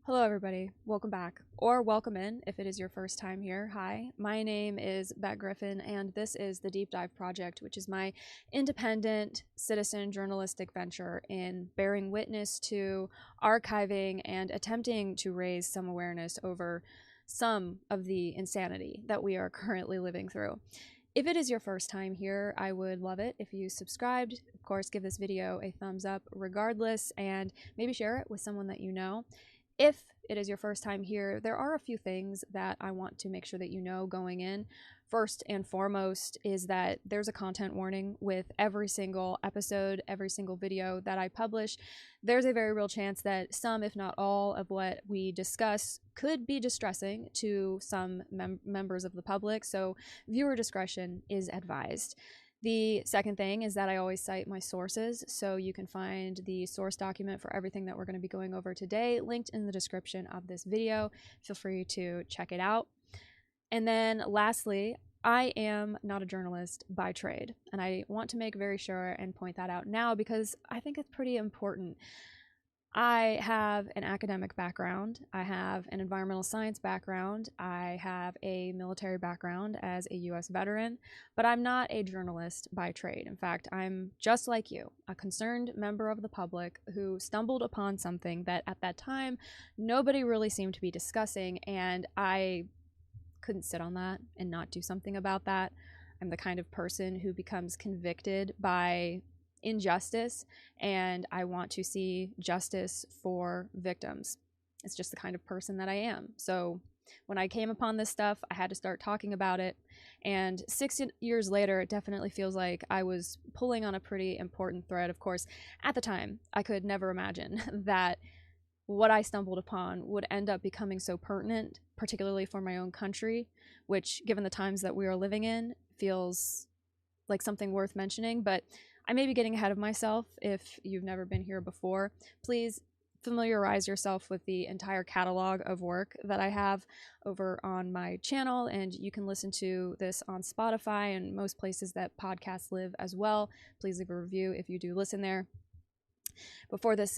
Hello everybody, welcome back, or welcome in if it is your first time here. Hi, my name is Beck Griffin and this is the Deep Dive Project, which is my independent citizen journalistic venture in bearing witness to, archiving, and attempting to raise some awareness over some of the insanity that we are currently living through. If it is your first time here, I would love it if you subscribed. Of course, give this video a thumbs up regardless, and maybe share it with someone that you know. If it is your first time here, there are a few things that I want to make sure that you know going in. First and foremost is that there's a content warning with every single episode, every single video that I publish. There's a very real chance that some, if not all, of what we discuss could be distressing to some members of the public, so viewer discretion is advised. The second thing is that I always cite my sources, so you can find the source document for everything that we're going to be going over today linked in the description of this video. Feel free to check it out. And then lastly, I am not a journalist by trade, and I want to make very sure and point that out now because I think it's pretty important. I have an academic background, I have an environmental science background, I have a military background as a US veteran, but I'm not a journalist by trade. In fact, I'm just like you, a concerned member of the public who stumbled upon something that at that time nobody really seemed to be discussing, and I couldn't sit on that and not do something about that. I'm the kind of person who becomes convicted by injustice, and I want to see justice for victims. It's just the kind of person that I am. So when I came upon this stuff, I had to start talking about it, and 6 years later, it definitely feels like I was pulling on a pretty important thread. Of course, at the time, I could never imagine that what I stumbled upon would end up becoming so pertinent, particularly for my own country, which, given the times that we are living in, feels like something worth mentioning. But I may be getting ahead of myself. If you've never been here before, please familiarize yourself with the entire catalog of work that I have over on my channel, and you can listen to this on Spotify and most places that podcasts live as well. Please leave a review if you do listen there. Before this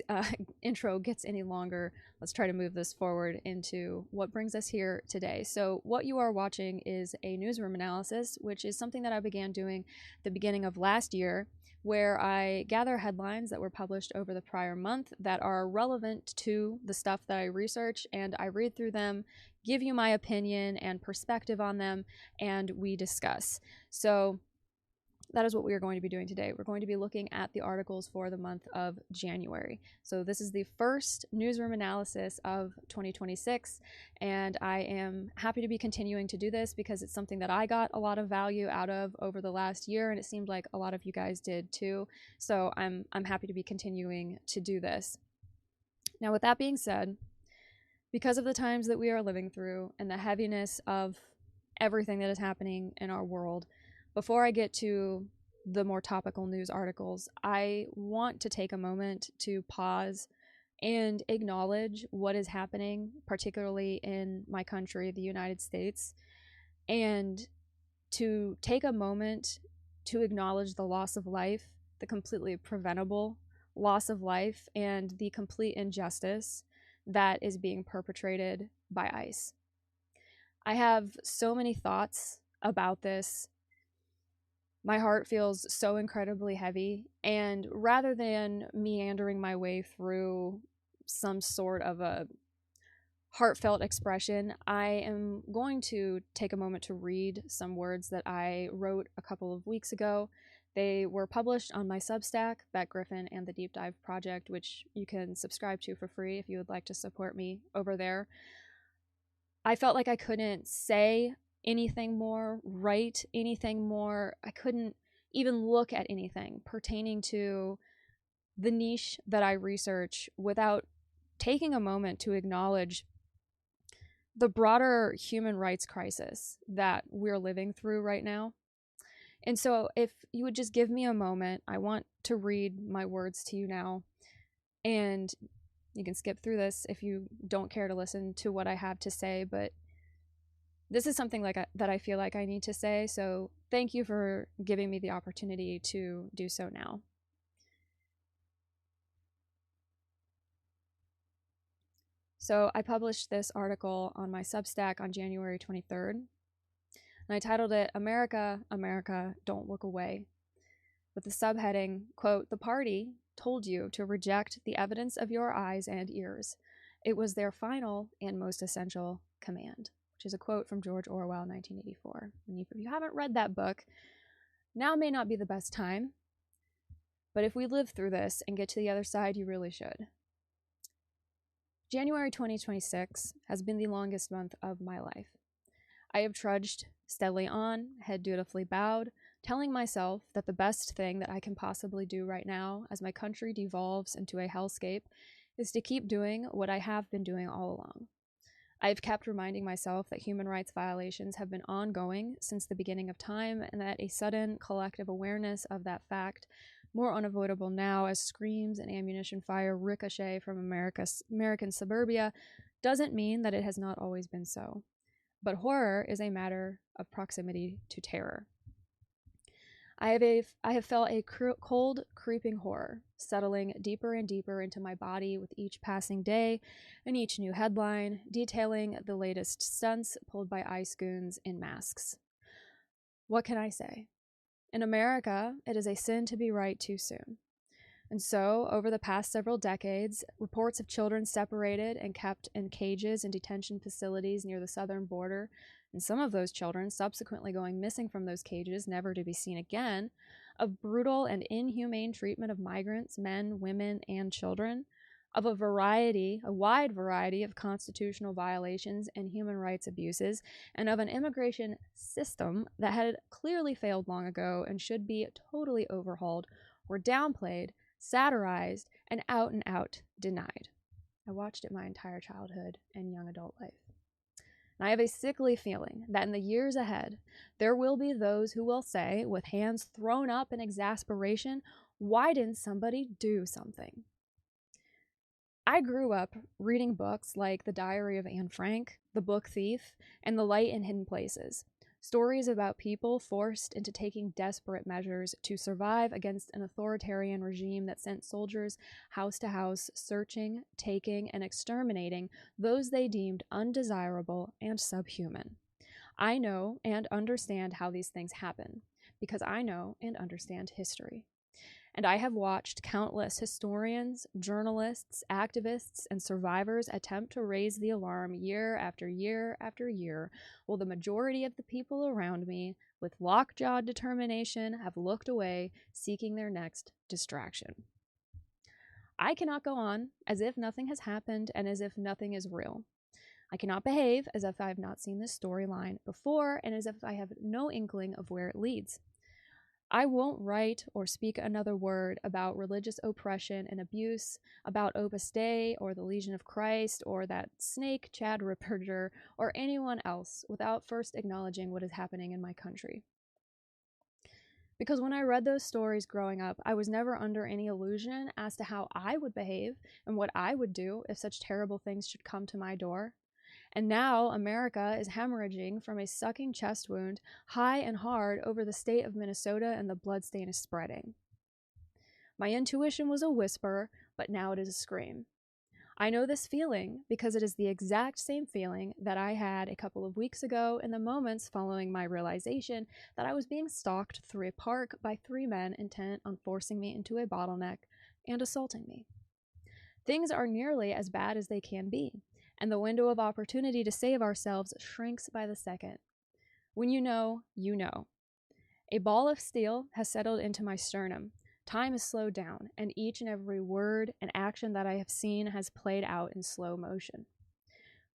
intro gets any longer, let's try to move this forward into what brings us here today. So what you are watching is a newsroom analysis, which is something that I began doing at the beginning of last year, where I gather headlines that were published over the prior month that are relevant to the stuff that I research, and I read through them, give you my opinion and perspective on them, and we discuss. So that is what we are going to be doing today. We're going to be looking at the articles for the month of January. So this is the first newsroom analysis of 2026, and I am happy to be continuing to do this because it's something that I got a lot of value out of over the last year, and it seemed like a lot of you guys did too. So I'm happy to be continuing to do this. Now, with that being said, because of the times that we are living through and the heaviness of everything that is happening in our world, before I get to the more topical news articles, I want to take a moment to pause and acknowledge what is happening, particularly in my country, the United States, and to take a moment to acknowledge the loss of life, the completely preventable loss of life, and the complete injustice that is being perpetrated by ICE. I have so many thoughts about this. My heart feels so incredibly heavy, and rather than meandering my way through some sort of a heartfelt expression, I am going to take a moment to read some words that I wrote a couple of weeks ago. They were published on my Substack, Beck Griffin and the Deep Dive Project, which you can subscribe to for free if you would like to support me over there. I felt like I couldn't say anything more, write anything more. I couldn't even look at anything pertaining to the niche that I research without taking a moment to acknowledge the broader human rights crisis that we're living through right now. And so if you would just give me a moment, I want to read my words to you now, and you can skip through this if you don't care to listen to what I have to say, but this is something that I feel like I need to say, so thank you for giving me the opportunity to do so now. So I published this article on my Substack on January 23rd, and I titled it, America, America, Don't Look Away, with the subheading, quote, "The party told you to reject the evidence of your eyes and ears. It was their final and most essential command," which is a quote from George Orwell, 1984. And if you haven't read that book, now may not be the best time, but if we live through this and get to the other side, you really should. January 2026 has been the longest month of my life. I have trudged steadily on, head dutifully bowed, telling myself that the best thing that I can possibly do right now as my country devolves into a hellscape is to keep doing what I have been doing all along. I've kept reminding myself that human rights violations have been ongoing since the beginning of time, and that a sudden collective awareness of that fact, more unavoidable now as screams and ammunition fire ricochet from American suburbia, doesn't mean that it has not always been so. But horror is a matter of proximity to terror. I have felt a cold, creeping horror settling deeper and deeper into my body with each passing day and each new headline detailing the latest stunts pulled by ICE goons in masks. What can I say? In America, it is a sin to be right too soon. And so, over the past several decades, reports of children separated and kept in cages in detention facilities near the southern border, and some of those children subsequently going missing from those cages, never to be seen again, of brutal and inhumane treatment of migrants, men, women, and children, of a wide variety of constitutional violations and human rights abuses, and of an immigration system that had clearly failed long ago and should be totally overhauled, were downplayed, satirized, and out denied. I watched it my entire childhood and young adult life. And I have a sickly feeling that in the years ahead, there will be those who will say, with hands thrown up in exasperation, why didn't somebody do something? I grew up reading books like The Diary of Anne Frank, The Book Thief, and The Light in Hidden Places. Stories about people forced into taking desperate measures to survive against an authoritarian regime that sent soldiers house to house, searching, taking, and exterminating those they deemed undesirable and subhuman. I know and understand how these things happen, because I know and understand history. And I have watched countless historians, journalists, activists, and survivors attempt to raise the alarm year after year after year, while the majority of the people around me, with lockjawed determination, have looked away, seeking their next distraction. I cannot go on as if nothing has happened and as if nothing is real. I cannot behave as if I have not seen this storyline before and as if I have no inkling of where it leads. I won't write or speak another word about religious oppression and abuse, about Opus Dei or the Legion of Christ or that snake Chad Ripperger or anyone else without first acknowledging what is happening in my country. Because when I read those stories growing up, I was never under any illusion as to how I would behave and what I would do if such terrible things should come to my door. And now America is hemorrhaging from a sucking chest wound high and hard over the state of Minnesota, and the bloodstain is spreading. My intuition was a whisper, but now it is a scream. I know this feeling because it is the exact same feeling that I had a couple of weeks ago in the moments following my realization that I was being stalked through a park by 3 men intent on forcing me into a bottleneck and assaulting me. Things are nearly as bad as they can be, and the window of opportunity to save ourselves shrinks by the second. When you know, you know. A ball of steel has settled into my sternum. Time is slowed down, and each and every word and action that I have seen has played out in slow motion.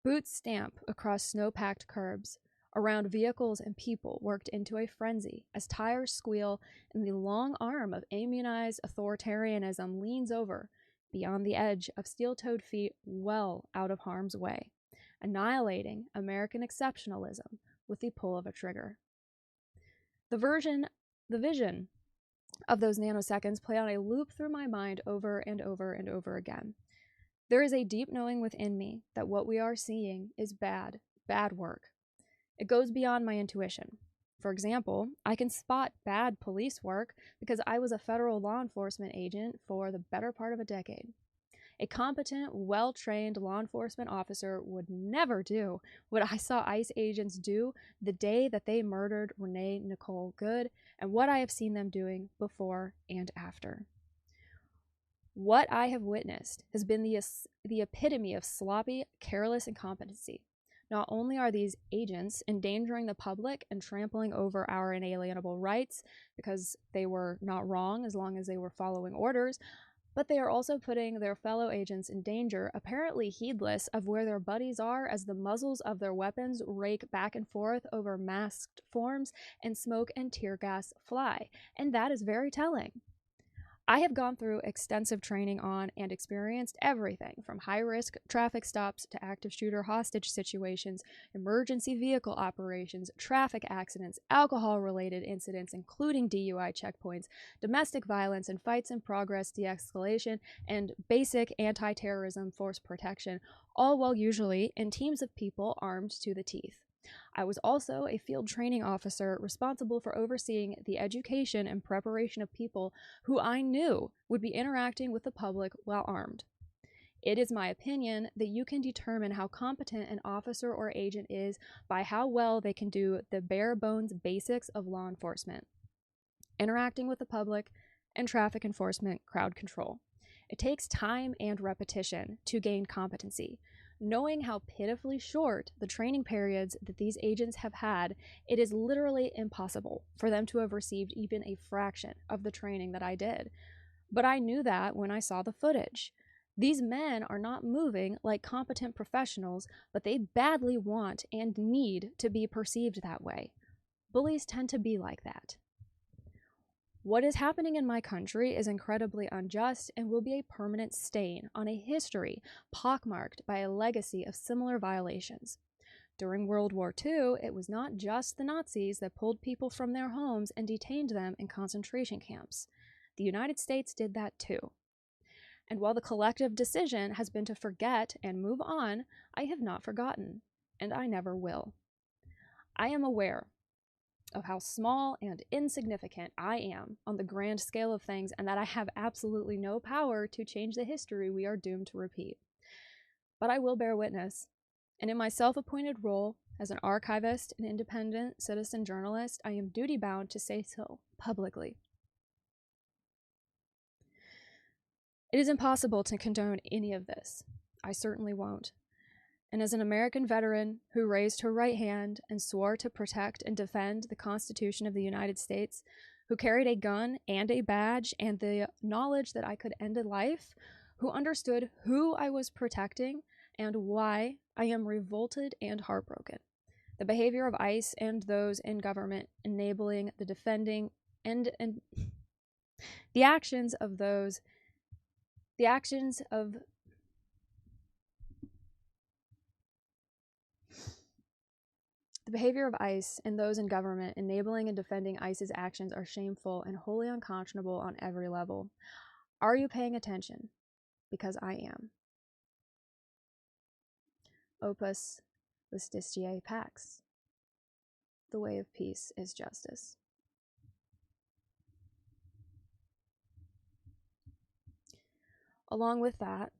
Boots stamp across snow-packed curbs, around vehicles and people worked into a frenzy as tires squeal and the long arm of immunized authoritarianism leans over, beyond the edge of steel-toed feet well out of harm's way, annihilating American exceptionalism with the pull of a trigger. The vision of those nanoseconds play on a loop through my mind over and over and over again. There is a deep knowing within me that what we are seeing is bad work. It goes beyond my intuition. For example, I can spot bad police work because I was a federal law enforcement agent for the better part of a decade. A competent, well-trained law enforcement officer would never do what I saw ICE agents do the day that they murdered Renee Nicole Good, and what I have seen them doing before and after. What I have witnessed has been the epitome of sloppy, careless incompetency. Not only are these agents endangering the public and trampling over our inalienable rights because they were not wrong as long as they were following orders, but they are also putting their fellow agents in danger, apparently heedless of where their buddies are as the muzzles of their weapons rake back and forth over masked forms and smoke and tear gas fly. And that is very telling. I have gone through extensive training on and experienced everything from high-risk traffic stops to active shooter hostage situations, emergency vehicle operations, traffic accidents, alcohol-related incidents, including DUI checkpoints, domestic violence and fights in progress de-escalation, and basic anti-terrorism force protection, all while usually in teams of people armed to the teeth. I was also a field training officer responsible for overseeing the education and preparation of people who I knew would be interacting with the public while armed. It is my opinion that you can determine how competent an officer or agent is by how well they can do the bare bones basics of law enforcement: interacting with the public and traffic enforcement, crowd control. It takes time and repetition to gain competency. Knowing how pitifully short the training periods that these agents have had, it is literally impossible for them to have received even a fraction of the training that I did. But I knew that when I saw the footage. These men are not moving like competent professionals, but they badly want and need to be perceived that way. Bullies tend to be like that. What is happening in my country is incredibly unjust and will be a permanent stain on a history pockmarked by a legacy of similar violations. During World War II, it was not just the Nazis that pulled people from their homes and detained them in concentration camps. The United States did that too. And while the collective decision has been to forget and move on, I have not forgotten, and I never will. I am aware of how small and insignificant I am on the grand scale of things, and that I have absolutely no power to change the history we are doomed to repeat. But I will bear witness, and in my self-appointed role as an archivist and independent citizen journalist, I am duty-bound to say so publicly. It is impossible to condone any of this. I certainly won't. And as an American veteran who raised her right hand and swore to protect and defend the Constitution of the United States, who carried a gun and a badge and the knowledge that I could end a life, who understood who I was protecting and why, I am revolted and heartbroken. The behavior of ICE and those in government enabling the defending and the actions of The behavior of ICE and those in government enabling and defending ICE's actions are shameful and wholly unconscionable on every level. Are you paying attention? Because I am. Opus Dei Pax. The way of peace is justice. Along with that,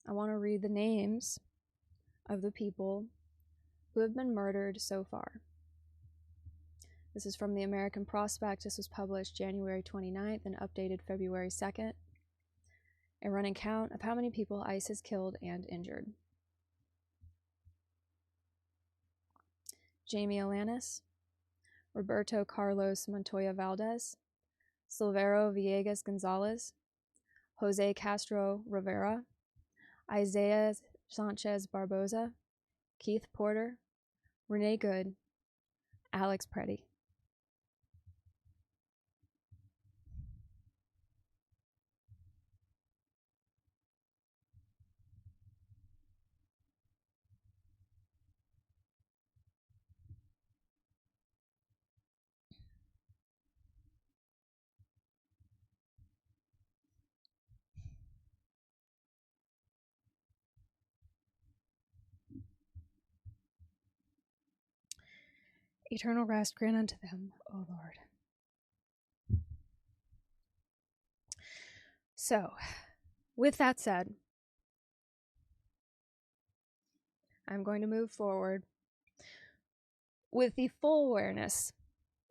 I want to read the names of the people who have been murdered so far. This is from the American Prospect. This was published January 29th and updated February 2nd. A running count of how many people ICE has killed and injured. Jamie Alanis, Roberto Carlos Montoya Valdez, Silvero Villegas Gonzalez, Jose Castro Rivera, Isaiah Sanchez Barboza, Keith Porter, Renee Good, Alex Preddy. Eternal rest grant unto them, O Lord. So, With that said, I'm going to move forward with the full awareness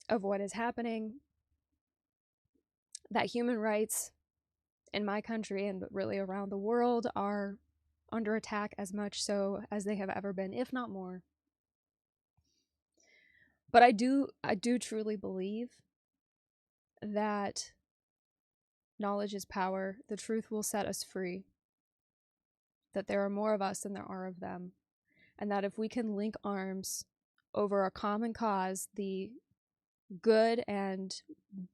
of what is happening, that human rights in my country and really around the world are under attack as much so as they have ever been, if not more. But I do truly believe that knowledge is power. The truth will set us free. That there are more of us than there are of them. And that if we can link arms over a common cause, the good and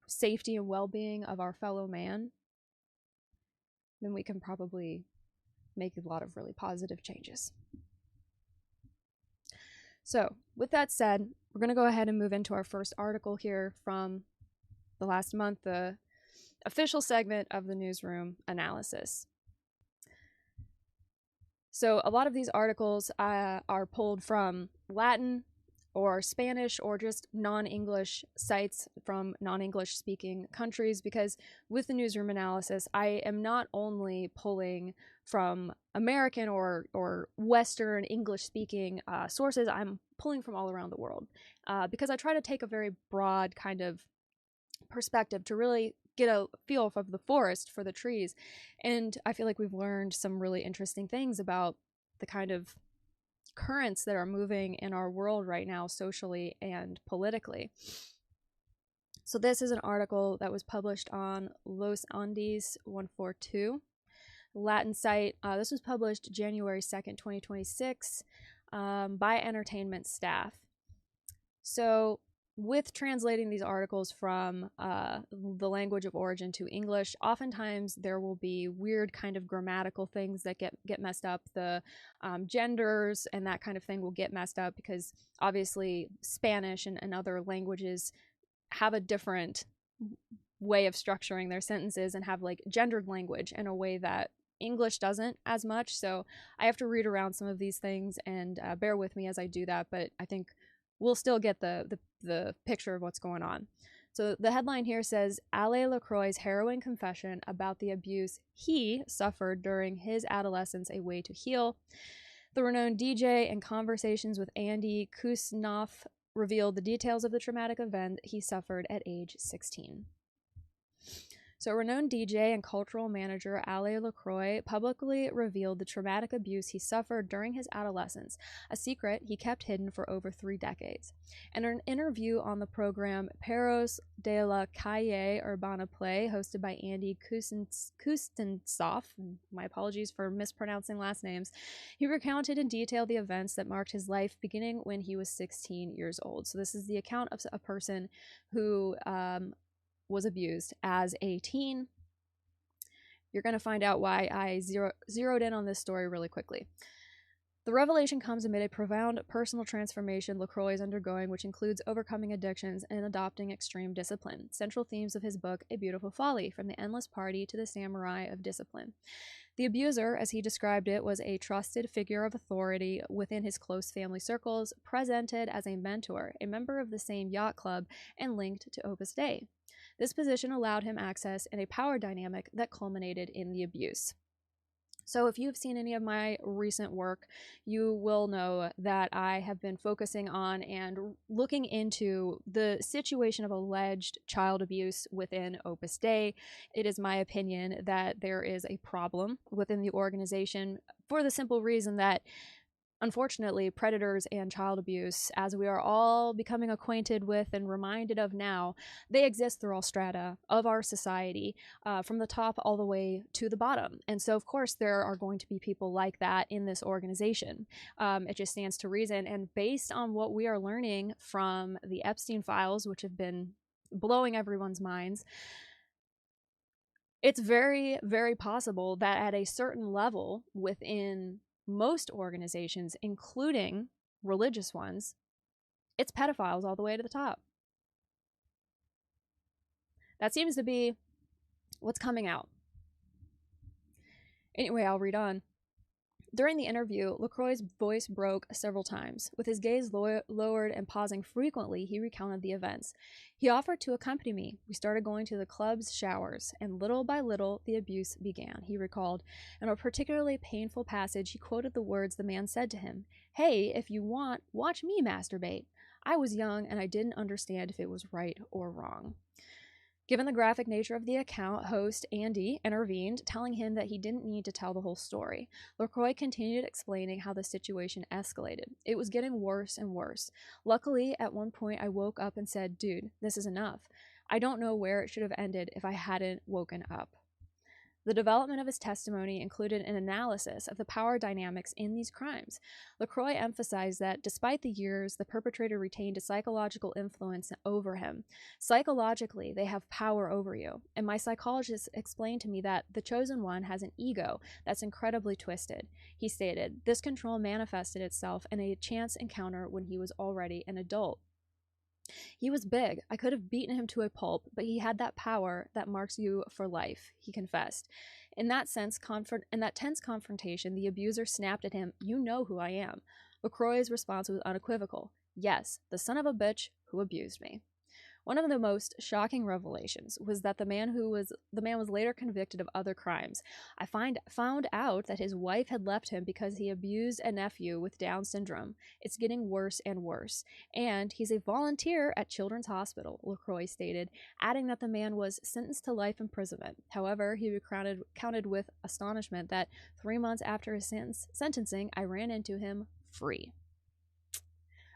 safety and well-being of our fellow man, then we can probably make a lot of really positive changes. So, with that said, we're going to go ahead and move into our first article here from the last month, the official segment of the Newsroom analysis. So, a lot of these articles are pulled from Latin or Spanish or just non-English sites from non-English speaking countries, because with the Newsroom analysis, I am not only pulling from American or Western English speaking sources, I'm pulling from all around the world because I try to take a very broad kind of perspective to really get a feel of the forest for the trees. And I feel like we've learned some really interesting things about the kind of currents that are moving in our world right now, socially and politically. So this is an article that was published on Los Andes 142 Latin site. This was published January 2nd, 2026 by entertainment staff. So with translating these articles from the language of origin to English, oftentimes there will be weird kind of grammatical things that get messed up. The genders and that kind of thing will get messed up because obviously Spanish and other languages have a different way of structuring their sentences and have like gendered language in a way that English doesn't as much. So I have to read around some of these things, and bear with me as I do that, but I think we'll still get the picture of what's going on. So the headline here says, Ale LaCroix's harrowing confession about the abuse he suffered during his adolescence, a way to heal. The renowned DJ, in conversations with Andy Kusnoff, revealed the details of the traumatic event he suffered at age 16. So renowned DJ and cultural manager Ale LaCroix publicly revealed the traumatic abuse he suffered during his adolescence, a secret he kept hidden for over 3 decades. In an interview on the program Perros de la Calle Urbana Play, hosted by Andy Kustensoff, my apologies for mispronouncing last names, he recounted in detail the events that marked his life beginning when he was 16 years old. So this is the account of a person who was abused as a teen. You're going to find out why I zeroed in on this story really quickly. The revelation comes amid a profound personal transformation LaCroix is undergoing, which includes overcoming addictions and adopting extreme discipline. Central themes of his book, A Beautiful Folly, from the endless party to the samurai of discipline. The abuser, as he described it, was a trusted figure of authority within his close family circles, presented as a mentor, a member of the same yacht club, and linked to Opus Dei. This position allowed him access in a power dynamic that culminated in the abuse. So if you've seen any of my recent work, you will know that I have been focusing on and looking into the situation of alleged child abuse within Opus Dei. It is my opinion that there is a problem within the organization for the simple reason that, unfortunately, predators and child abuse, as we are all becoming acquainted with and reminded of now, they exist through all strata of our society, from the top all the way to the bottom. And so, of course, there are going to be people like that in this organization. It just stands to reason. And based on what we are learning from the Epstein files, which have been blowing everyone's minds, it's very, very possible that at a certain level within most organizations, including religious ones, it's pedophiles all the way to the top. That seems to be what's coming out. Anyway, I'll read on. During the interview, LaCroix's voice broke several times. With his gaze lowered and pausing frequently, he recounted the events. He offered to accompany me. We started going to the club's showers, and little by little, the abuse began, he recalled. In a particularly painful passage, he quoted the words the man said to him, "Hey, if you want, watch me masturbate." I was young, and I didn't understand if it was right or wrong. Given the graphic nature of the account, host Andy intervened, telling him that he didn't need to tell the whole story. LaCroix continued explaining how the situation escalated. It was getting worse and worse. Luckily, at one point, I woke up and said, "Dude, this is enough." I don't know where it should have ended if I hadn't woken up. The development of his testimony included an analysis of the power dynamics in these crimes. LaCroix emphasized that despite the years, the perpetrator retained a psychological influence over him. Psychologically, they have power over you. And my psychologist explained to me that the chosen one has an ego that's incredibly twisted. He stated, this control manifested itself in a chance encounter when he was already an adult. He was big. I could have beaten him to a pulp, but he had that power that marks you for life, he confessed. In that tense confrontation, the abuser snapped at him, "You know who I am." LaCroix's response was unequivocal. "Yes, the son of a bitch who abused me." One of the most shocking revelations was that the man was later convicted of other crimes. I found out that his wife had left him because he abused a nephew with Down syndrome. It's getting worse and worse. And he's a volunteer at Children's Hospital, LaCroix stated, adding that the man was sentenced to life imprisonment. However, he recounted with astonishment that 3 months after his sentencing, I ran into him free.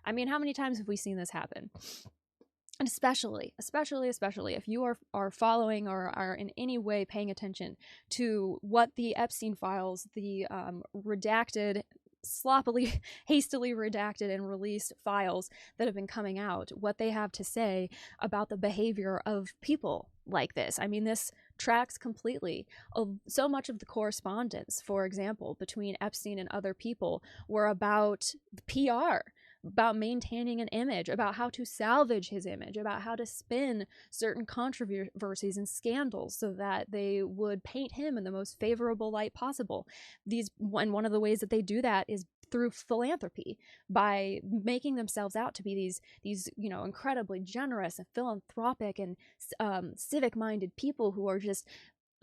I mean, how many times have we seen this happen? And especially if you are following or are in any way paying attention to what the Epstein files, the redacted, sloppily, hastily redacted and released files that have been coming out, what they have to say about the behavior of people like this. I mean, this tracks completely. So much of the correspondence, for example, between Epstein and other people were about PR, about maintaining an image, about how to salvage his image, about how to spin certain controversies and scandals so that they would paint him in the most favorable light possible. And one of the ways that they do that is through philanthropy, by making themselves out to be these incredibly generous and philanthropic and civic-minded people who are just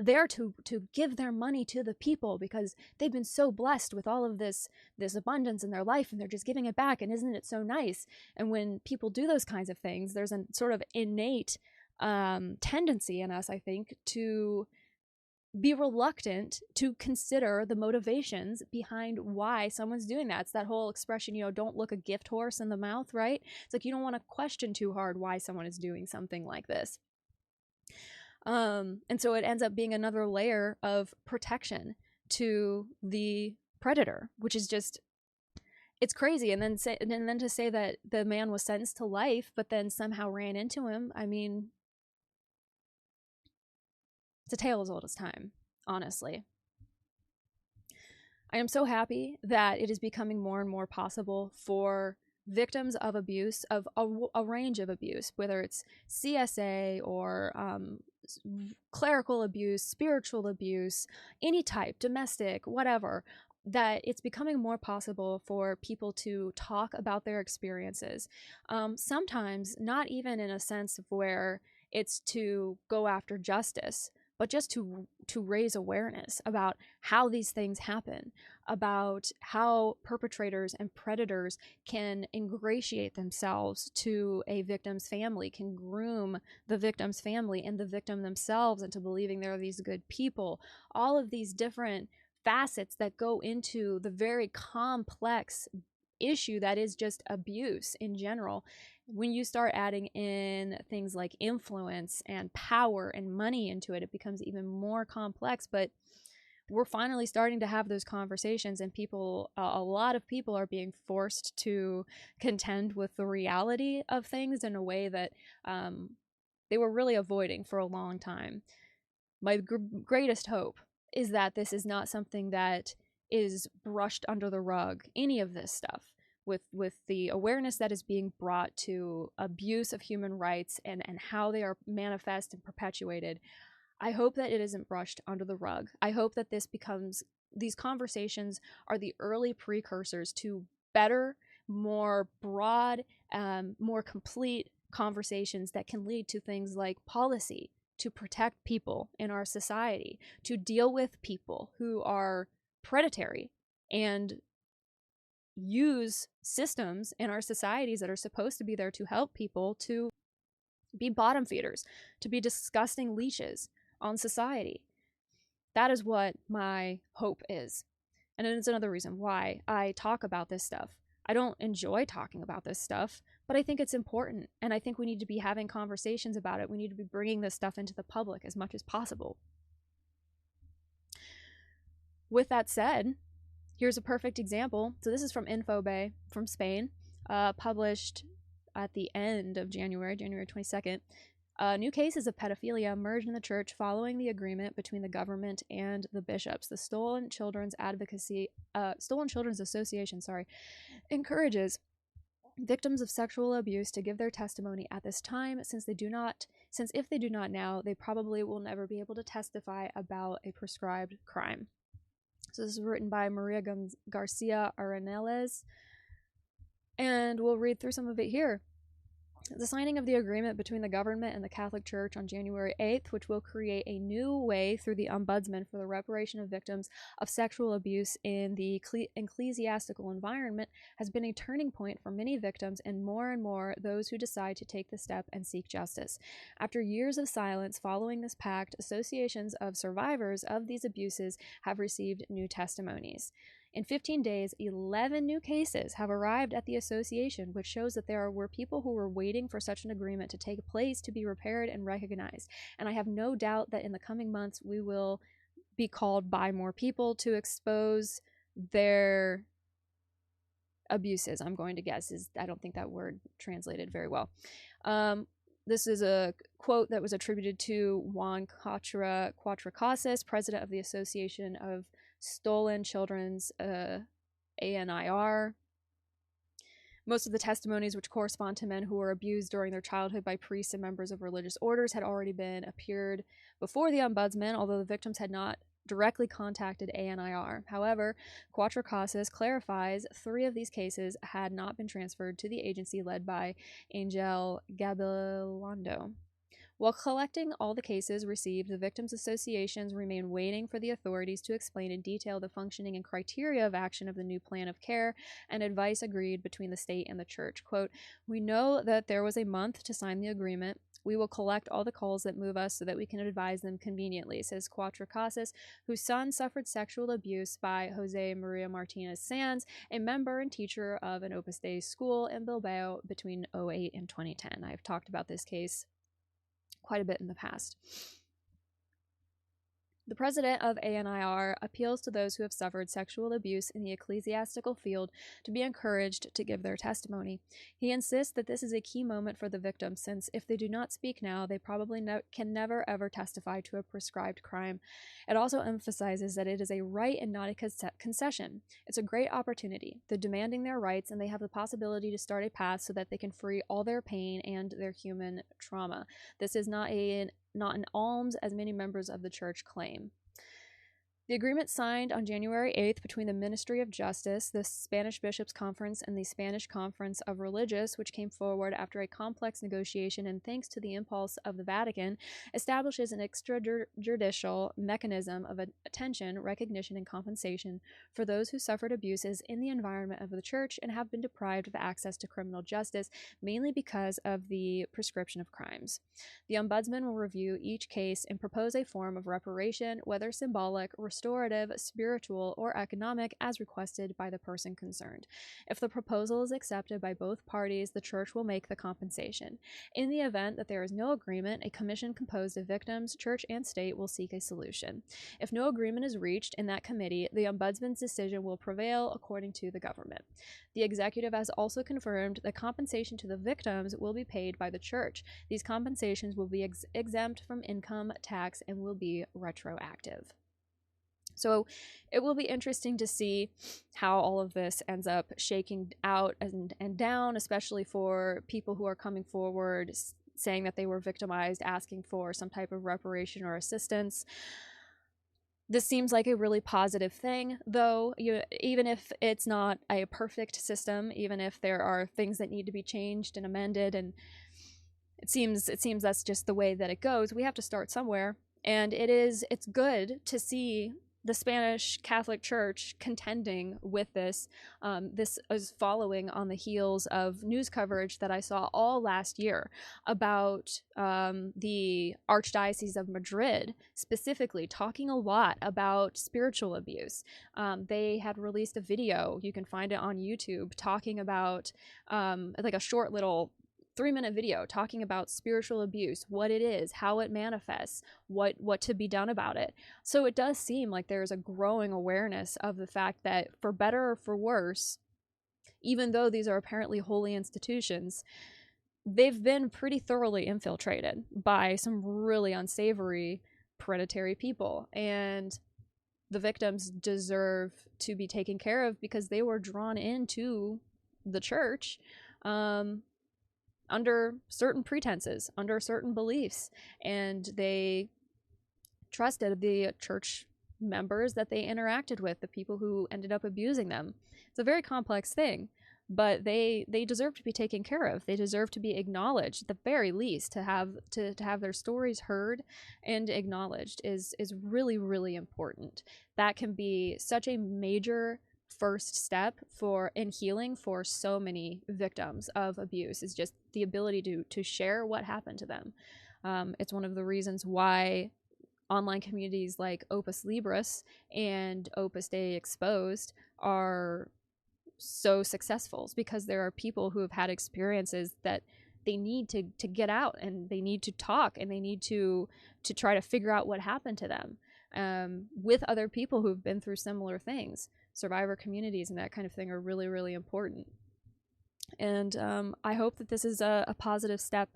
there to give their money to the people because they've been so blessed with all of this abundance in their life, and they're just giving it back, and isn't it so nice? And when people do those kinds of things, there's a sort of innate tendency in us, I think, to be reluctant to consider the motivations behind why someone's doing that. It's that whole expression, don't look a gift horse in the mouth, right? It's like you don't want to question too hard why someone is doing something like this. And so it ends up being another layer of protection to the predator, which is just, it's crazy. And then to say that the man was sentenced to life, but then somehow ran into him. I mean, it's a tale as old as time, honestly. I am so happy that it is becoming more and more possible for victims of abuse, of a range of abuse, whether it's CSA or clerical abuse, spiritual abuse, any type, domestic, whatever, that it's becoming more possible for people to talk about their experiences. Sometimes not even in a sense of where it's to go after justice, but just to raise awareness about how these things happen, about how perpetrators and predators can ingratiate themselves to a victim's family, can groom the victim's family and the victim themselves into believing they're these good people. All of these different facets that go into the very complex issue that is just abuse in general. When you start adding in things like influence and power and money into it, it becomes even more complex. But we're finally starting to have those conversations, and a lot of people are being forced to contend with the reality of things in a way that they were really avoiding for a long time. My greatest hope is that this is not something that is brushed under the rug, any of this stuff. With the awareness that is being brought to abuse of human rights and how they are manifest and perpetuated, I hope that it isn't brushed under the rug. I hope that this becomes these conversations are the early precursors to better, more broad, more complete conversations that can lead to things like policy to protect people in our society, to deal with people who are predatory and use systems in our societies that are supposed to be there to help people to be bottom feeders, to be disgusting leeches on society. That is what my hope is. And it's another reason why I talk about this stuff. I don't enjoy talking about this stuff, but I think it's important. And I think we need to be having conversations about it. We need to be bringing this stuff into the public as much as possible. With that said, here's a perfect example. So this is from Infobae from Spain, published at the end of January 22nd. New cases of pedophilia emerged in the church following the agreement between the government and the bishops. The Stolen Children's Association, encourages victims of sexual abuse to give their testimony at this time, since if they do not now, they probably will never be able to testify about a prescribed crime. So this is written by Maria Garcia Areneles, and we'll read through some of it here. The signing of the agreement between the government and the Catholic Church on January 8th, which will create a new way through the Ombudsman for the reparation of victims of sexual abuse in the ecclesiastical environment, has been a turning point for many victims and more those who decide to take the step and seek justice. After years of silence following this pact, associations of survivors of these abuses have received new testimonies. In 15 days, 11 new cases have arrived at the association, which shows that there were people who were waiting for such an agreement to take place to be repaired and recognized. And I have no doubt that in the coming months, we will be called by more people to expose their abuses. I'm going to guess I don't think that word translated very well. This is a quote that was attributed to Juan Cuatracasas, president of the Association of Stolen Children's ANIR. Most of the testimonies, which correspond to men who were abused during their childhood by priests and members of religious orders, had already appeared before the Ombudsman, although the victims had not directly contacted ANIR. However, Cuatracasas clarifies 3 of these cases had not been transferred to the agency led by Angel Gabilondo. While collecting all the cases received, the victims' associations remain waiting for the authorities to explain in detail the functioning and criteria of action of the new plan of care and advice agreed between the state and the church. Quote, "We know that there was a month to sign the agreement. We will collect all the calls that move us so that we can advise them conveniently," says Cuatracasas, whose son suffered sexual abuse by Jose Maria Martinez Sanz, a member and teacher of an Opus Dei school in Bilbao between 2008 and 2010. I've talked about this case quite a bit in the past. The president of ANIR appeals to those who have suffered sexual abuse in the ecclesiastical field to be encouraged to give their testimony. He insists that this is a key moment for the victims, since if they do not speak now, they probably can never ever testify to a prescribed crime. It also emphasizes that it is a right and not a concession. It's a great opportunity. They're demanding their rights, and they have the possibility to start a path so that they can free all their pain and their human trauma. This is not an alms, as many members of the church claim. The agreement signed on January 8th between the Ministry of Justice, the Spanish Bishops' Conference, and the Spanish Conference of Religious, which came forward after a complex negotiation and thanks to the impulse of the Vatican, establishes an extrajudicial mechanism of attention, recognition, and compensation for those who suffered abuses in the environment of the church and have been deprived of access to criminal justice, mainly because of the prescription of crimes. The Ombudsman will review each case and propose a form of reparation, whether symbolic, restorative, spiritual, or economic, as requested by the person concerned. If the proposal is accepted by both parties, the church will make the compensation. In the event that there is no agreement, a commission composed of victims, church, and state will seek a solution. If no agreement is reached in that committee, the Ombudsman's decision will prevail according to the government. The executive has also confirmed that compensation to the victims will be paid by the church. These compensations will be exempt from income tax and will be retroactive. So it will be interesting to see how all of this ends up shaking out and down, especially for people who are coming forward saying that they were victimized, asking for some type of reparation or assistance. This seems like a really positive thing, though, even if it's not a perfect system, even if there are things that need to be changed and amended, and it seems that's just the way that it goes. We have to start somewhere, and it's good to see the Spanish Catholic Church contending with this. This is following on the heels of news coverage that I saw all last year about the Archdiocese of Madrid, specifically talking a lot about spiritual abuse. They had released a video, you can find it on YouTube, talking about like a short little 3-minute video talking about spiritual abuse, what it is, how it manifests, what to be done about it. So it does seem like there's a growing awareness of the fact that, for better or for worse, even though these are apparently holy institutions, they've been pretty thoroughly infiltrated by some really unsavory, predatory people. And the victims deserve to be taken care of because they were drawn into the church under certain pretenses, under certain beliefs, and they trusted the church members that they interacted with, the people who ended up abusing them. It's a very complex thing, but they deserve to be taken care of. They deserve to be acknowledged, at the very least. To have their stories heard and acknowledged is really, really important. That can be such a major first step in healing for so many victims of abuse, is just the ability to share what happened to them. It's one of the reasons why online communities like Opus Libris and Opus Dei Exposed are so successful, because there are people who have had experiences that they need to get out, and they need to talk, and they need to try to figure out what happened to them with other people who've been through similar things. Survivor communities and that kind of thing are really, really important. And I hope that this is a positive step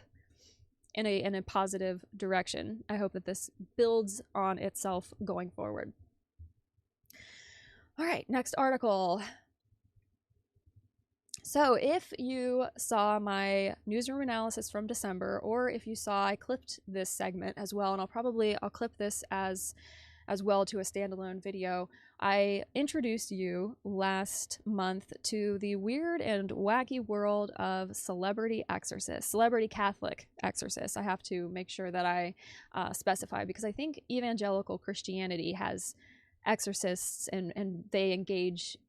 in a positive direction. I hope that this builds on itself going forward. All right, next article. So if you saw my newsroom analysis from December, or if you saw, I clipped this segment as well, and I'll clip this as well to a standalone video. I introduced you last month to the weird and wacky world of celebrity exorcists, celebrity Catholic exorcists. I have to make sure that I specify, because I think evangelical Christianity has exorcists, and they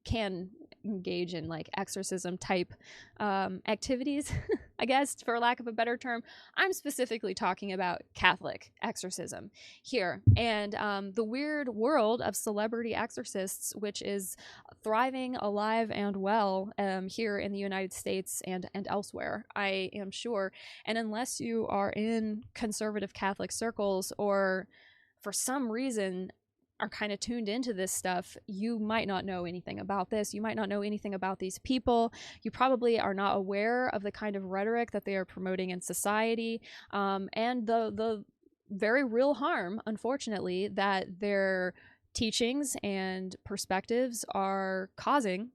can engage in like exorcism type activities, I guess, for lack of a better term. I'm specifically talking about Catholic exorcism here, and the weird world of celebrity exorcists, which is thriving, alive, and well here in the United States and elsewhere, I am sure. And unless you are in conservative Catholic circles, or for some reason are kind of tuned into this stuff, you might not know anything about this. You might not know anything about these people. You probably are not aware of the kind of rhetoric that they are promoting in society, and the very real harm, unfortunately, that their teachings and perspectives are causing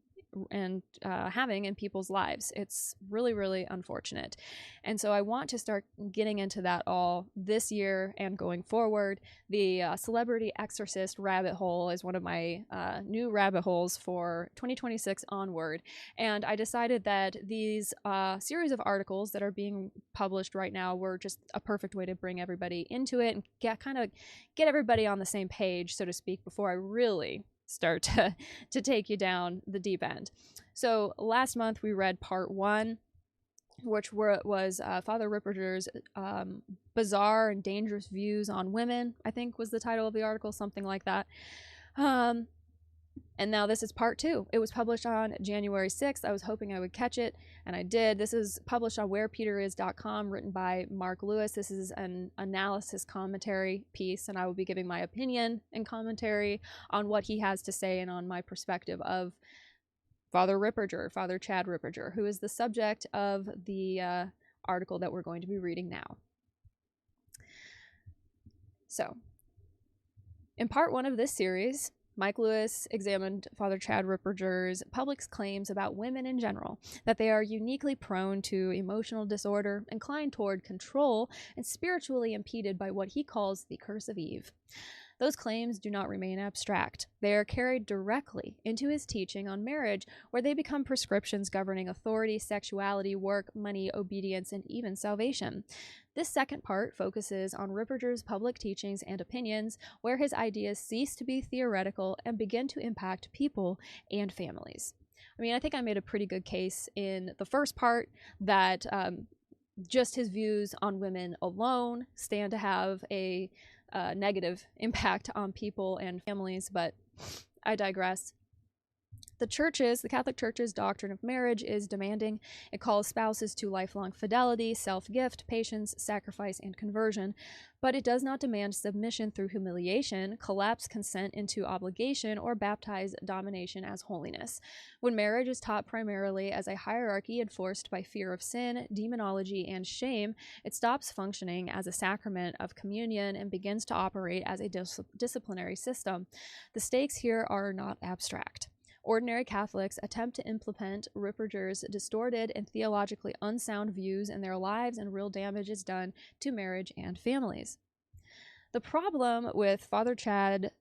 and having in people's lives. It's really, really unfortunate. And so I want to start getting into that all this year and going forward. The celebrity exorcist rabbit hole is one of my new rabbit holes for 2026 onward. And I decided that these series of articles that are being published right now were just a perfect way to bring everybody into it and get everybody on the same page, so to speak, before I really start to take you down the deep end. So last month we read part 1, which was Father Ripperger's bizarre and dangerous views on women, I think was the title of the article, something like that. And now this is part 2. It was published on January 6th. I was hoping I would catch it, and I did. This is published on wherepeteris.com, written by Mark Lewis. This is an analysis commentary piece, and I will be giving my opinion and commentary on what he has to say and on my perspective of Father Ripperger, Father Chad Ripperger, who is the subject of the article that we're going to be reading now. So, in part 1 of this series, Mike Lewis examined Father Chad Ripperger's public claims about women in general, that they are uniquely prone to emotional disorder, inclined toward control, and spiritually impeded by what he calls the curse of Eve. Those claims do not remain abstract. They are carried directly into his teaching on marriage, where they become prescriptions governing authority, sexuality, work, money, obedience, and even salvation. This second part focuses on Ripperger's public teachings and opinions, where his ideas cease to be theoretical and begin to impact people and families. I mean, I think I made a pretty good case in the first part that just his views on women alone stand to have a negative impact on people and families, but I digress. The Catholic Church's doctrine of marriage is demanding. It calls spouses to lifelong fidelity, self-gift, patience, sacrifice, and conversion, but it does not demand submission through humiliation, collapse consent into obligation, or baptize domination as holiness. When marriage is taught primarily as a hierarchy enforced by fear of sin, demonology, and shame, it stops functioning as a sacrament of communion and begins to operate as a disciplinary system. The stakes here are not abstract. Ordinary Catholics attempt to implement Ripperger's distorted and theologically unsound views in their lives, and real damage is done to marriage and families. The problem with Father Chad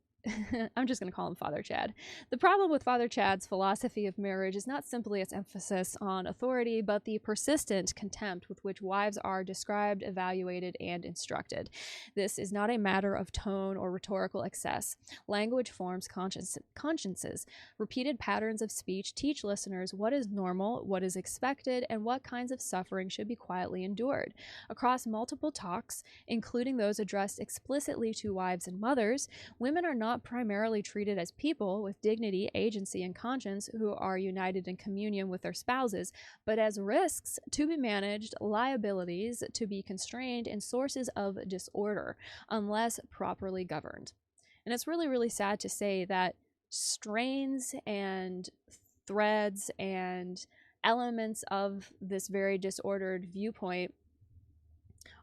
I'm just going to call him Father Chad. The problem with Father Chad's philosophy of marriage is not simply its emphasis on authority, but the persistent contempt with which wives are described, evaluated, and instructed. This is not a matter of tone or rhetorical excess. Language forms consciences. Repeated patterns of speech teach listeners what is normal, what is expected, and what kinds of suffering should be quietly endured. Across multiple talks, including those addressed explicitly to wives and mothers, women are not primarily treated as people with dignity, agency, and conscience who are united in communion with their spouses, but as risks to be managed, liabilities to be constrained, and sources of disorder, unless properly governed. And it's really, really sad to say that strains and threads and elements of this very disordered viewpoint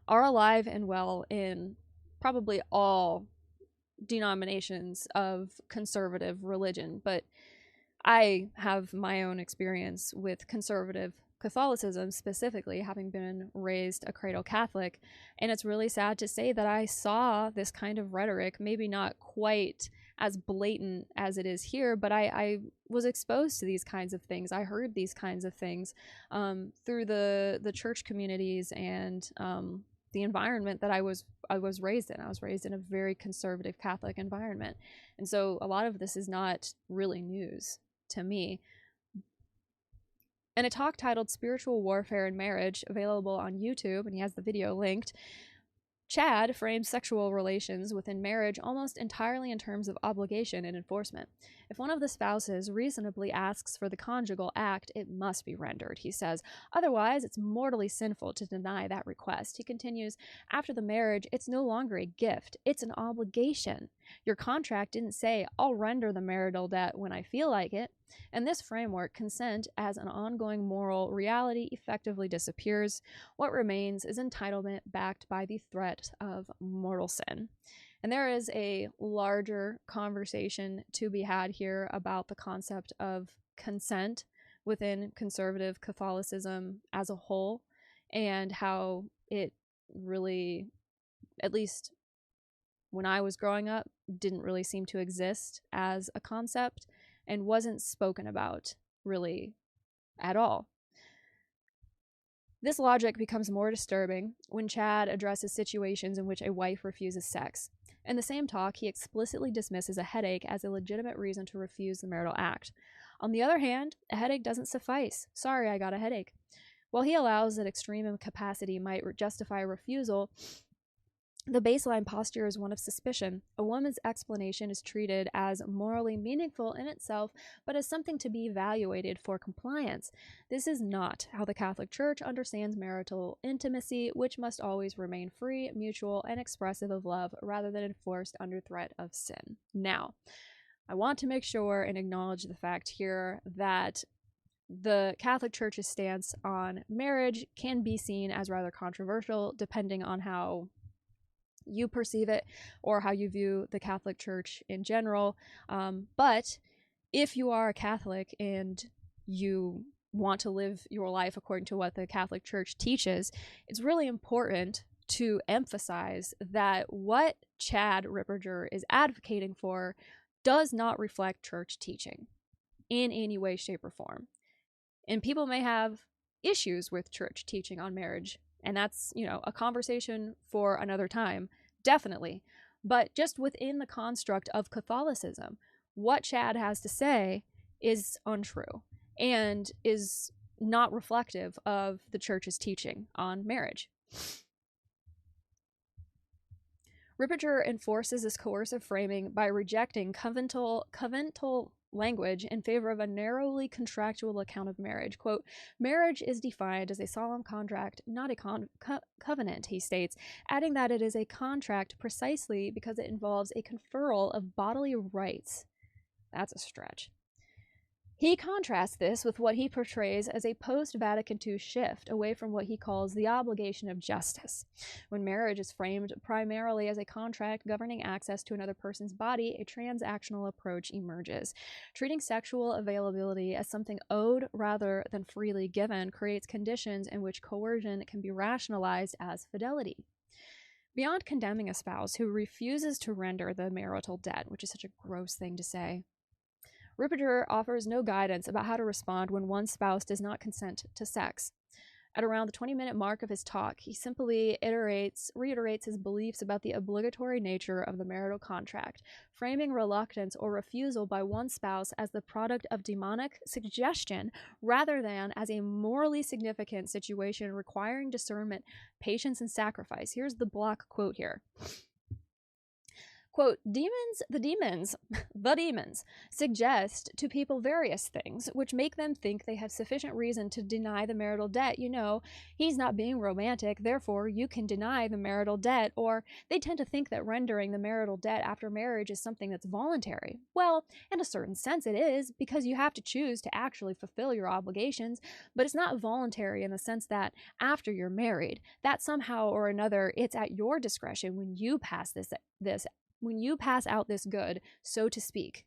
are alive and well in probably all denominations of conservative religion, but I have my own experience with conservative Catholicism, specifically having been raised a cradle Catholic, and it's really sad to say that I saw this kind of rhetoric, maybe not quite as blatant as it is here, but I was exposed to these kinds of things. I heard these kinds of things through the church communities and the environment that I was raised in. I was raised in a very conservative Catholic environment. And so a lot of this is not really news to me. In a talk titled Spiritual Warfare in Marriage, available on YouTube, and he has the video linked, Chad frames sexual relations within marriage almost entirely in terms of obligation and enforcement. If one of the spouses reasonably asks for the conjugal act, it must be rendered, he says. Otherwise, it's mortally sinful to deny that request. He continues, after the marriage, it's no longer a gift, it's an obligation. Your contract didn't say, I'll render the marital debt when I feel like it. In this framework, consent as an ongoing moral reality effectively disappears. What remains is entitlement backed by the threat of mortal sin. And there is a larger conversation to be had here about the concept of consent within conservative Catholicism as a whole, and how it really, at least when I was growing up, didn't really seem to exist as a concept and wasn't spoken about really at all. This logic becomes more disturbing when Chad addresses situations in which a wife refuses sex. In the same talk, he explicitly dismisses a headache as a legitimate reason to refuse the marital act. On the other hand, a headache doesn't suffice. Sorry, I got a headache. While he allows that extreme incapacity might justify refusal, the baseline posture is one of suspicion. A woman's explanation is treated as morally meaningful in itself, but as something to be evaluated for compliance. This is not how the Catholic Church understands marital intimacy, which must always remain free, mutual, and expressive of love, rather than enforced under threat of sin. Now, I want to make sure and acknowledge the fact here that the Catholic Church's stance on marriage can be seen as rather controversial, depending on how you perceive it or how you view the Catholic Church in general. But if you are a Catholic and you want to live your life according to what the Catholic Church teaches, it's really important to emphasize that what Chad Ripperger is advocating for does not reflect church teaching in any way, shape, or form. And people may have issues with church teaching on marriage, and that's, a conversation for another time, definitely. But just within the construct of Catholicism, what Chad has to say is untrue and is not reflective of the church's teaching on marriage. Ripperger enforces this coercive framing by rejecting covenantal language in favor of a narrowly contractual account of marriage. Quote, marriage is defined as a solemn contract, not a covenant, he states, adding that it is a contract precisely because it involves a conferral of bodily rights. That's a stretch. He contrasts this with what he portrays as a post-Vatican II shift away from what he calls the obligation of justice. When marriage is framed primarily as a contract governing access to another person's body, a transactional approach emerges. Treating sexual availability as something owed rather than freely given creates conditions in which coercion can be rationalized as fidelity. Beyond condemning a spouse who refuses to render the marital debt, which is such a gross thing to say, Ripperger offers no guidance about how to respond when one spouse does not consent to sex. At around the 20-minute mark of his talk, he simply reiterates his beliefs about the obligatory nature of the marital contract, framing reluctance or refusal by one spouse as the product of demonic suggestion rather than as a morally significant situation requiring discernment, patience, and sacrifice. Here's the block quote here. Quote, the demons suggest to people various things which make them think they have sufficient reason to deny the marital debt. He's not being romantic, therefore you can deny the marital debt. Or they tend to think that rendering the marital debt after marriage is something that's voluntary. Well, in a certain sense it is, because you have to choose to actually fulfill your obligations, but it's not voluntary in the sense that after you're married, that somehow or another it's at your discretion when you pass when you pass out this good, so to speak.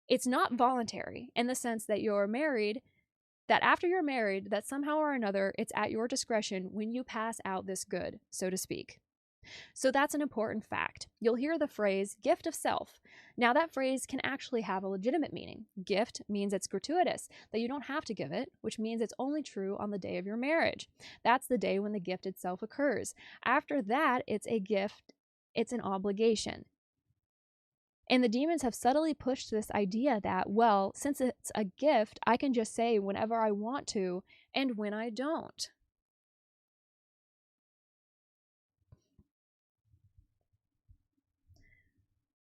It's not voluntary in the sense that you're married, that after you're married, that somehow or another, it's at your discretion when you pass out this good, so to speak. So that's an important fact. You'll hear the phrase gift of self. Now that phrase can actually have a legitimate meaning. Gift means it's gratuitous, that you don't have to give it, which means it's only true on the day of your marriage. That's the day when the gift itself occurs. After that, it's a gift. It's an obligation. And the demons have subtly pushed this idea that, well, since it's a gift, I can just say whenever I want to and when I don't.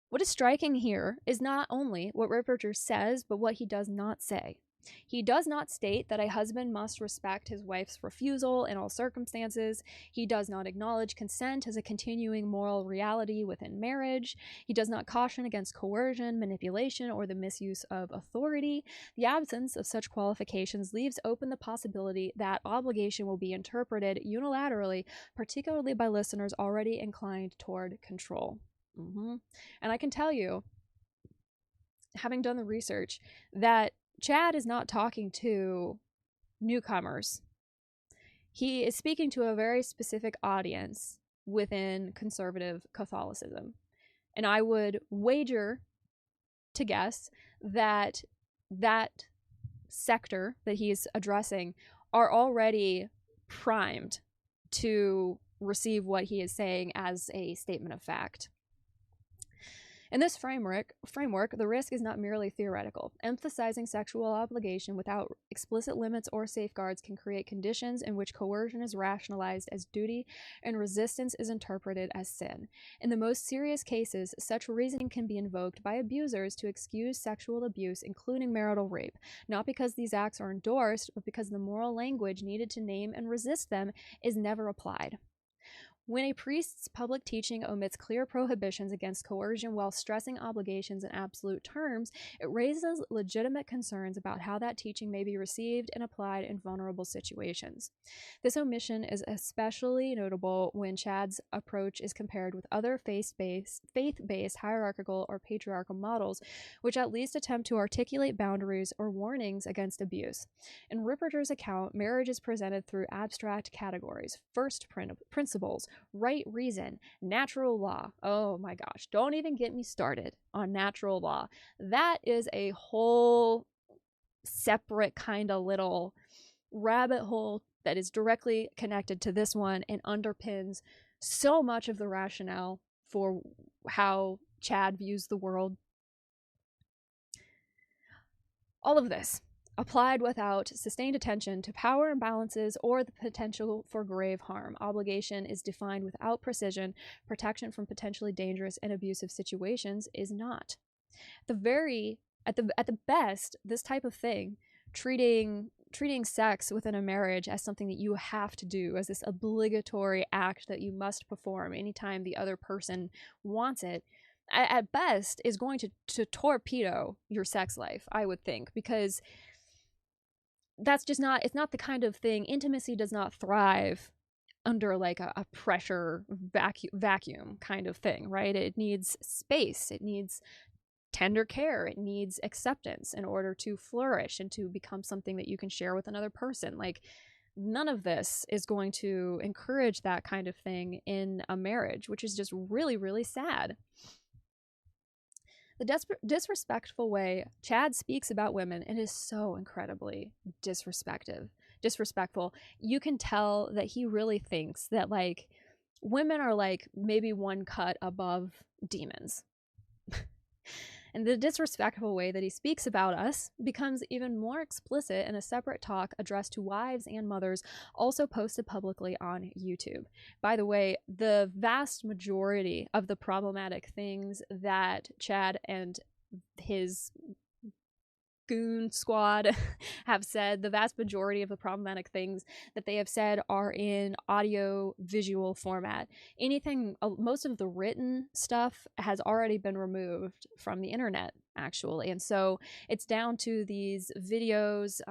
What is striking here is not only what Ripperger says, but what he does not say. He does not state that a husband must respect his wife's refusal in all circumstances. He does not acknowledge consent as a continuing moral reality within marriage. He does not caution against coercion, manipulation, or the misuse of authority. The absence of such qualifications leaves open the possibility that obligation will be interpreted unilaterally, particularly by listeners already inclined toward control. And I can tell you, having done the research, that Chad is not talking to newcomers. He is speaking to a very specific audience within conservative Catholicism. And I would wager to guess that that sector that he is addressing are already primed to receive what he is saying as a statement of fact. In this framework, the risk is not merely theoretical. Emphasizing sexual obligation without explicit limits or safeguards can create conditions in which coercion is rationalized as duty and resistance is interpreted as sin. In the most serious cases, such reasoning can be invoked by abusers to excuse sexual abuse, including marital rape, not because these acts are endorsed, but because the moral language needed to name and resist them is never applied. When a priest's public teaching omits clear prohibitions against coercion while stressing obligations in absolute terms, it raises legitimate concerns about how that teaching may be received and applied in vulnerable situations. This omission is especially notable when Chad's approach is compared with other faith-based hierarchical or patriarchal models, which at least attempt to articulate boundaries or warnings against abuse. In Ripperger's account, marriage is presented through abstract categories: first principles, right reason, natural law. Oh my gosh, don't even get me started on natural law. That is a whole separate kind of little rabbit hole that is directly connected to this one and underpins so much of the rationale for how Chad views the world. All of this applied without sustained attention to power imbalances or the potential for grave harm. Obligation is defined without precision. Protection from potentially dangerous and abusive situations is not. At the best, this type of thing, treating sex within a marriage as something that you have to do, as this obligatory act that you must perform anytime the other person wants it, at best is going to torpedo your sex life, I would think, because that's just not, it's not the kind of thing. Intimacy does not thrive under like a pressure vacuum kind of thing, right? It needs space, it needs tender care, it needs acceptance in order to flourish and to become something that you can share with another person. Like, none of this is going to encourage that kind of thing in a marriage, which is just really, really sad. The disrespectful way Chad speaks about women, it is so incredibly disrespectful. You can tell that he really thinks that, like, women are like maybe one cut above demons. And the disrespectful way that he speaks about us becomes even more explicit in a separate talk addressed to wives and mothers, also posted publicly on YouTube. By the way, the vast majority of the problematic things that Chad and his goon squad have said, the vast majority of the problematic things that they have said are in audio visual format. Most of the written stuff has already been removed from the internet, actually, and so it's down to these videos,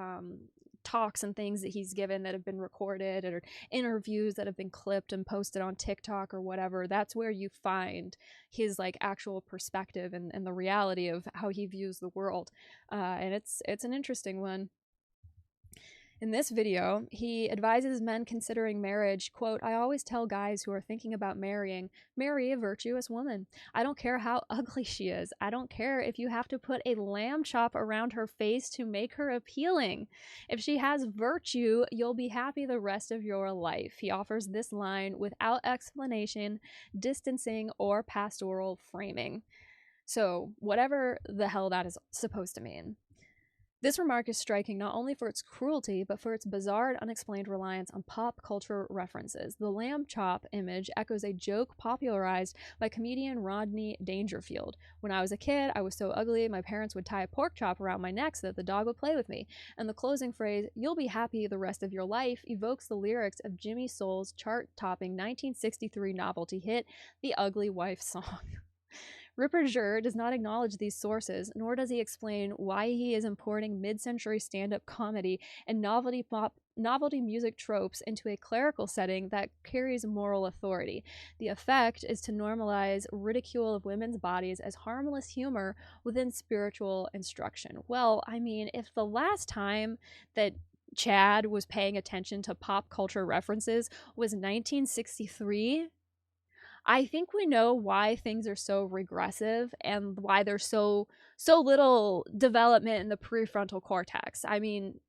talks and things that he's given that have been recorded, or interviews that have been clipped and posted on TikTok or whatever. That's where you find his like actual perspective and the reality of how he views the world, and it's an interesting one. In this video, he advises men considering marriage, quote, "I always tell guys who are thinking about marrying, marry a virtuous woman. I don't care how ugly she is. I don't care if you have to put a lamb chop around her face to make her appealing. If she has virtue, you'll be happy the rest of your life." He offers this line without explanation, distancing, or pastoral framing. So, whatever the hell that is supposed to mean. This remark is striking not only for its cruelty, but for its bizarre and unexplained reliance on pop culture references. The lamb chop image echoes a joke popularized by comedian Rodney Dangerfield. "When I was a kid, I was so ugly, my parents would tie a pork chop around my neck so that the dog would play with me." And the closing phrase, "You'll be happy the rest of your life," evokes the lyrics of Jimmy Soul's chart-topping 1963 novelty hit, The Ugly Wife Song. Ripperger does not acknowledge these sources, nor does he explain why he is importing mid-century stand-up comedy and novelty music tropes into a clerical setting that carries moral authority. The effect is to normalize ridicule of women's bodies as harmless humor within spiritual instruction. Well, I mean, if the last time that Chad was paying attention to pop culture references was 1963, I think we know why things are so regressive and why there's so little development in the prefrontal cortex. I mean,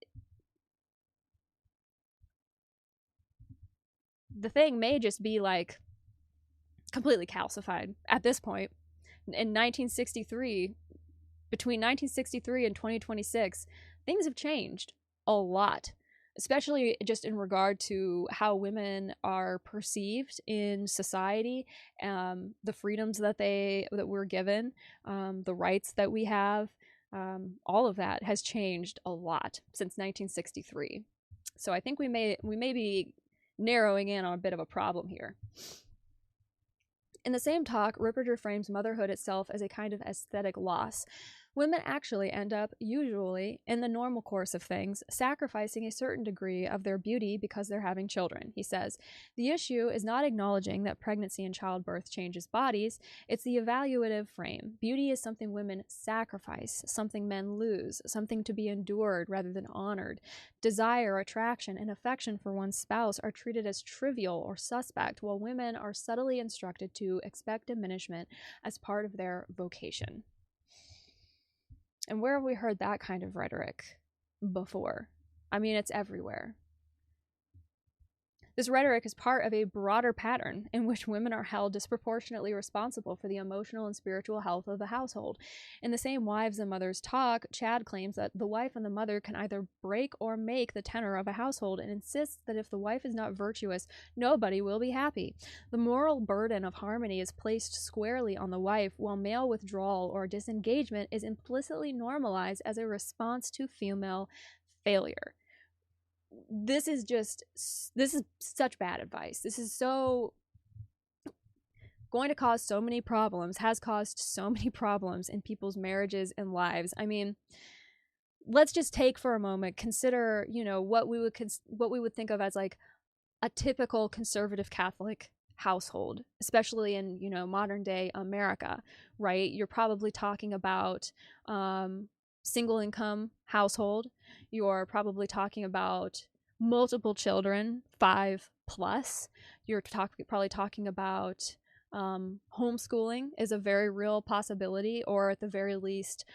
the thing may just be like completely calcified at this point. In 1963, between 1963 and 2026, things have changed a lot, especially just in regard to how women are perceived in society, the freedoms that we're given, the rights that we have. All of that has changed a lot since 1963. So I think we may be narrowing in on a bit of a problem here. In the same talk, Ripperger frames motherhood itself as a kind of aesthetic loss. Women actually end up, usually, in the normal course of things, sacrificing a certain degree of their beauty because they're having children. He says, the issue is not acknowledging that pregnancy and childbirth changes bodies, it's the evaluative frame. Beauty is something women sacrifice, something men lose, something to be endured rather than honored. Desire, attraction, and affection for one's spouse are treated as trivial or suspect, while women are subtly instructed to expect diminishment as part of their vocation. And where have we heard that kind of rhetoric before? I mean, it's everywhere. This rhetoric is part of a broader pattern in which women are held disproportionately responsible for the emotional and spiritual health of the household. In the same Wives and Mothers talk, Chad claims that the wife and the mother can either break or make the tenor of a household and insists that if the wife is not virtuous, nobody will be happy. The moral burden of harmony is placed squarely on the wife, while male withdrawal or disengagement is implicitly normalized as a response to female failure. This is such bad advice. This is so going to cause so many problems, has caused so many problems in people's marriages and lives. I mean, let's just take for a moment, consider, what we would think of as like a typical conservative Catholic household, especially in, modern day America, right? You're probably talking about single income household. You're probably talking about multiple children, 5 plus. You're probably talking about homeschooling is a very real possibility, or at the very least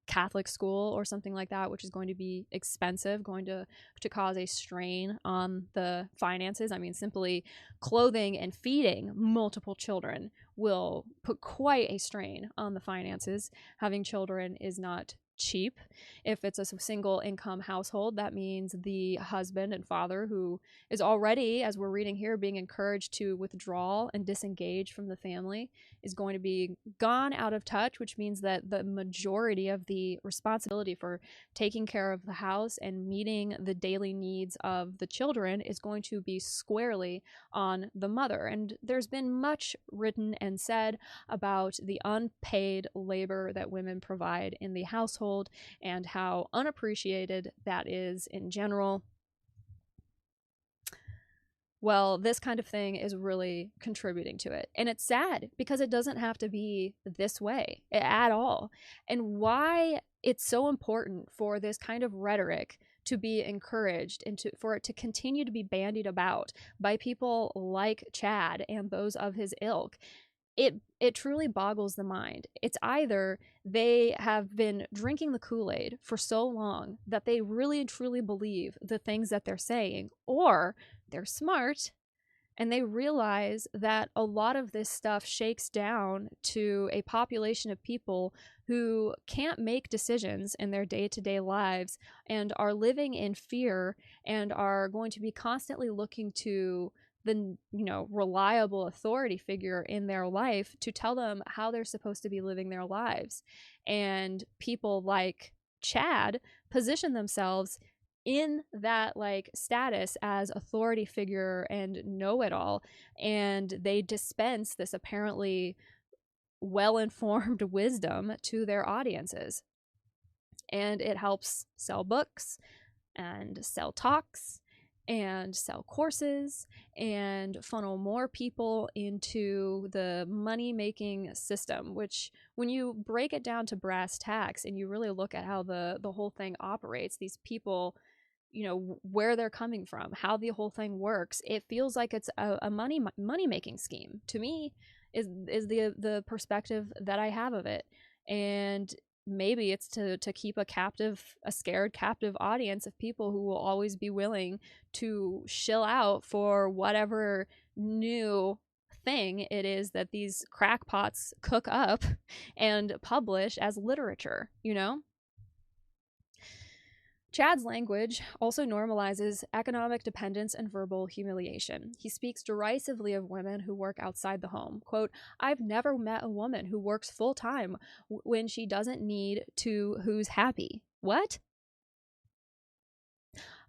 Catholic school or something like that, which is going to be expensive, going to cause a strain on the finances. I mean, simply clothing and feeding multiple children will put quite a strain on the finances. Having children is not cheap. If it's a single income household, that means the husband and father, who is already, as we're reading here, being encouraged to withdraw and disengage from the family, is going to be gone out of touch, which means that the majority of the responsibility for taking care of the house and meeting the daily needs of the children is going to be squarely on the mother. And there's been much written and said about the unpaid labor that women provide in the household and how unappreciated that is in general. Well, this kind of thing is really contributing to it. And it's sad because it doesn't have to be this way at all. And why it's so important for this kind of rhetoric to be encouraged and for it to continue to be bandied about by people like Chad and those of his ilk. It truly boggles the mind. It's either they have been drinking the Kool-Aid for so long that they really and truly believe the things that they're saying, or they're smart and they realize that a lot of this stuff shakes down to a population of people who can't make decisions in their day-to-day lives and are living in fear and are going to be constantly looking to the reliable authority figure in their life to tell them how they're supposed to be living their lives. And people like Chad position themselves in that status as authority figure and know-it-all, and they dispense this apparently well-informed wisdom to their audiences, and it helps sell books and sell talks and sell courses and funnel more people into the money-making system, which when you break it down to brass tacks and you really look at how the whole thing operates, these people, where they're coming from, how the whole thing works, it feels like it's a money-making scheme. To me, is the perspective that I have of it. And maybe it's to keep a scared captive audience of people who will always be willing to shill out for whatever new thing it is that these crackpots cook up and publish as literature, Chad's language also normalizes economic dependence and verbal humiliation. He speaks derisively of women who work outside the home. Quote, "I've never met a woman who works full-time when she doesn't need to who's happy." What?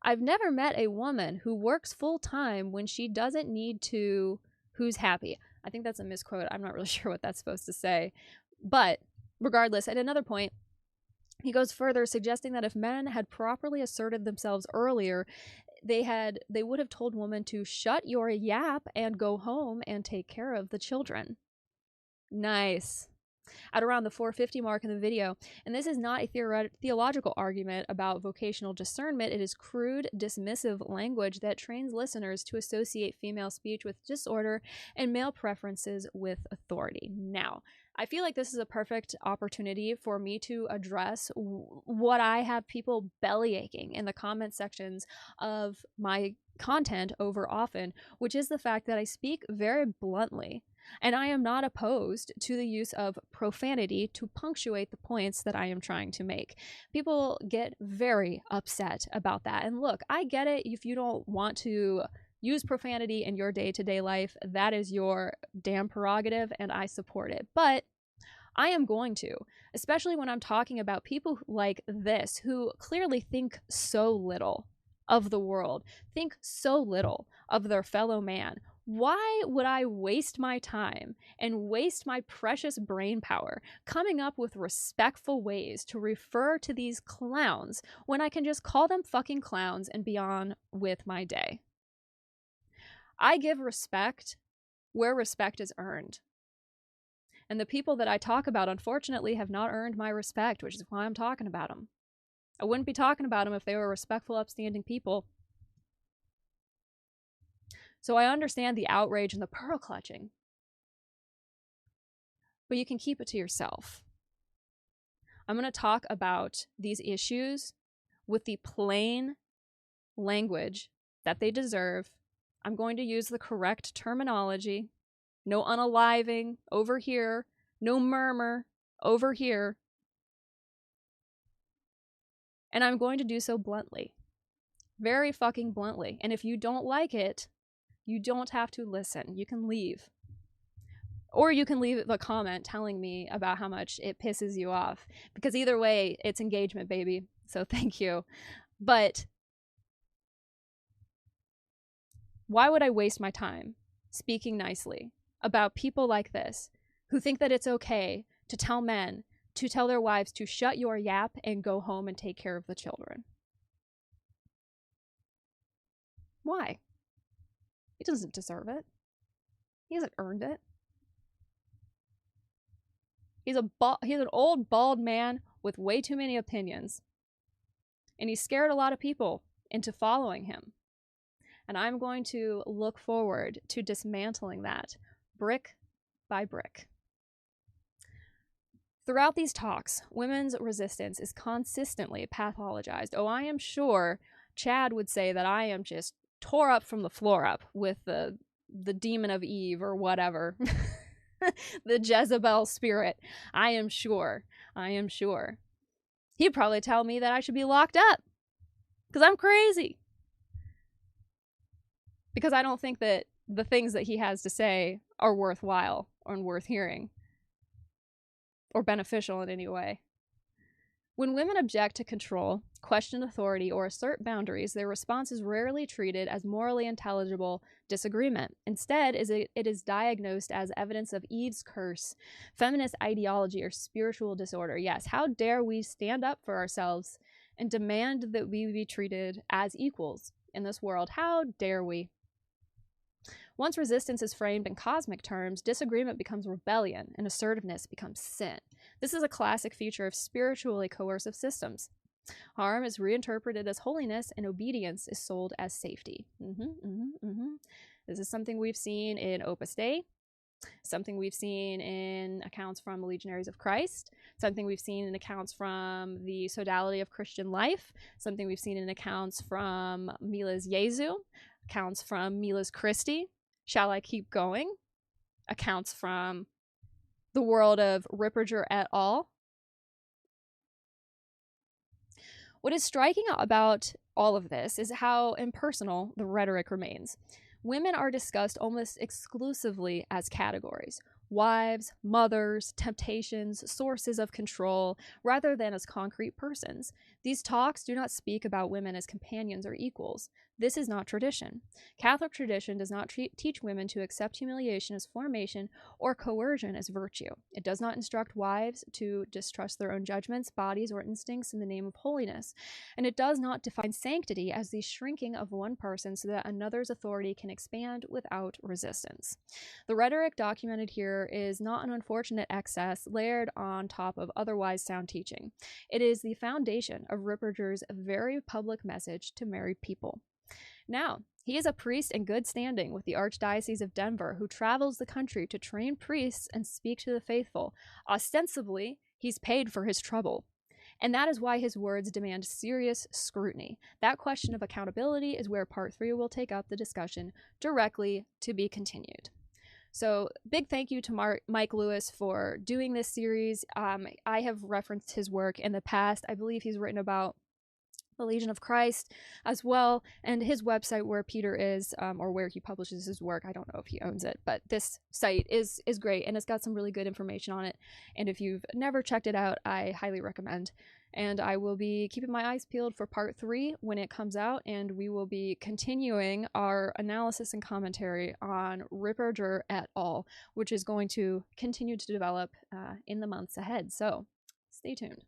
I've never met a woman who works full-time when she doesn't need to, who's happy. I think that's a misquote. I'm not really sure what that's supposed to say. But regardless, at another point, he goes further, suggesting that if men had properly asserted themselves earlier, they would have told women to shut your yap and go home and take care of the children. Nice. At around the 450 mark in the video, and this is not a theological argument about vocational discernment. It is crude, dismissive language that trains listeners to associate female speech with disorder and male preferences with authority. Now, I feel like this is a perfect opportunity for me to address what I have people belly aching in the comment sections of my content over often, which is the fact that I speak very bluntly. And I am not opposed to the use of profanity to punctuate the points that I am trying to make. People get very upset about that. And look, I get it. If you don't want to use profanity in your day-to-day life, that is your damn prerogative, and I support it. But I am going to, especially when I'm talking about people like this who clearly think so little of the world, think so little of their fellow man. Why would I waste my time and waste my precious brain power coming up with respectful ways to refer to these clowns when I can just call them fucking clowns and be on with my day? I give respect where respect is earned. And the people that I talk about, unfortunately, have not earned my respect, which is why I'm talking about them. I wouldn't be talking about them if they were respectful, upstanding people. So I understand the outrage and the pearl clutching. But you can keep it to yourself. I'm going to talk about these issues with the plain language that they deserve. I'm going to use the correct terminology. No unaliving over here. No murmur over here. And I'm going to do so bluntly. Very fucking bluntly. And if you don't like it, you don't have to listen. You can leave. Or you can leave a comment telling me about how much it pisses you off. Because either way, it's engagement, baby. So thank you. But why would I waste my time speaking nicely about people like this who think that it's okay to tell men to tell their wives to shut your yap and go home and take care of the children? Why? He doesn't deserve it. He hasn't earned it. He's an old, bald man with way too many opinions. And he scared a lot of people into following him. And I'm going to look forward to dismantling that brick by brick. Throughout these talks, women's resistance is consistently pathologized. Oh, I am sure Chad would say that I am just tore up from the floor up with the demon of Eve or whatever. The Jezebel spirit. I am sure. He'd probably tell me that I should be locked up because I'm crazy. Because I don't think that the things that he has to say are worthwhile or worth hearing or beneficial in any way. When women object to control, question authority, or assert boundaries, their response is rarely treated as morally intelligible disagreement. Instead, it is diagnosed as evidence of Eve's curse, feminist ideology, or spiritual disorder. Yes, how dare we stand up for ourselves and demand that we be treated as equals in this world? How dare we? Once resistance is framed in cosmic terms, disagreement becomes rebellion and assertiveness becomes sin. This is a classic feature of spiritually coercive systems. Harm is reinterpreted as holiness and obedience is sold as safety. This is something we've seen in Opus Dei, something we've seen in accounts from the Legionaries of Christ, something we've seen in accounts from the Sodality of Christian Life, something we've seen in accounts from Mila's Jesu, accounts from Mila's Christi. Shall I keep going? Accounts from the world of Ripperger et al. What is striking about all of this is how impersonal the rhetoric remains. Women are discussed almost exclusively as categories. wives, mothers, temptations, sources of control, rather than as concrete persons. These talks do not speak about women as companions or equals. This is not tradition. Catholic tradition does not teach women to accept humiliation as formation or coercion as virtue. It does not instruct wives to distrust their own judgments, bodies, or instincts in the name of holiness. And it does not define sanctity as the shrinking of one person so that another's authority can expand without resistance. The rhetoric documented here is not an unfortunate excess layered on top of otherwise sound teaching. It is the foundation of Ripperger's very public message to married people. Now, he is a priest in good standing with the Archdiocese of Denver who travels the country to train priests and speak to the faithful. Ostensibly, he's paid for his trouble. And that is why his words demand serious scrutiny. That question of accountability is where part 3 will take up the discussion directly, to be continued. So big thank you to Mike Lewis for doing this series. I have referenced his work in the past. I believe he's written about the Legion of Christ as well, and his website where Peter is, or where he publishes his work, I don't know if he owns it, but this site is great, and it's got some really good information on it, and if you've never checked it out, I highly recommend. And I will be keeping my eyes peeled for part 3 when it comes out, and we will be continuing our analysis and commentary on Ripperger et al., which is going to continue to develop in the months ahead, so stay tuned.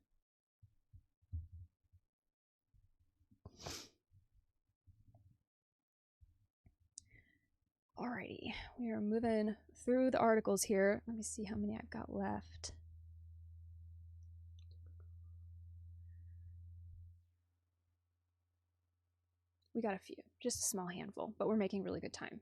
Alrighty, we are moving through the articles here. Let me see how many I've got left. We got a few, just a small handful, but we're making really good time.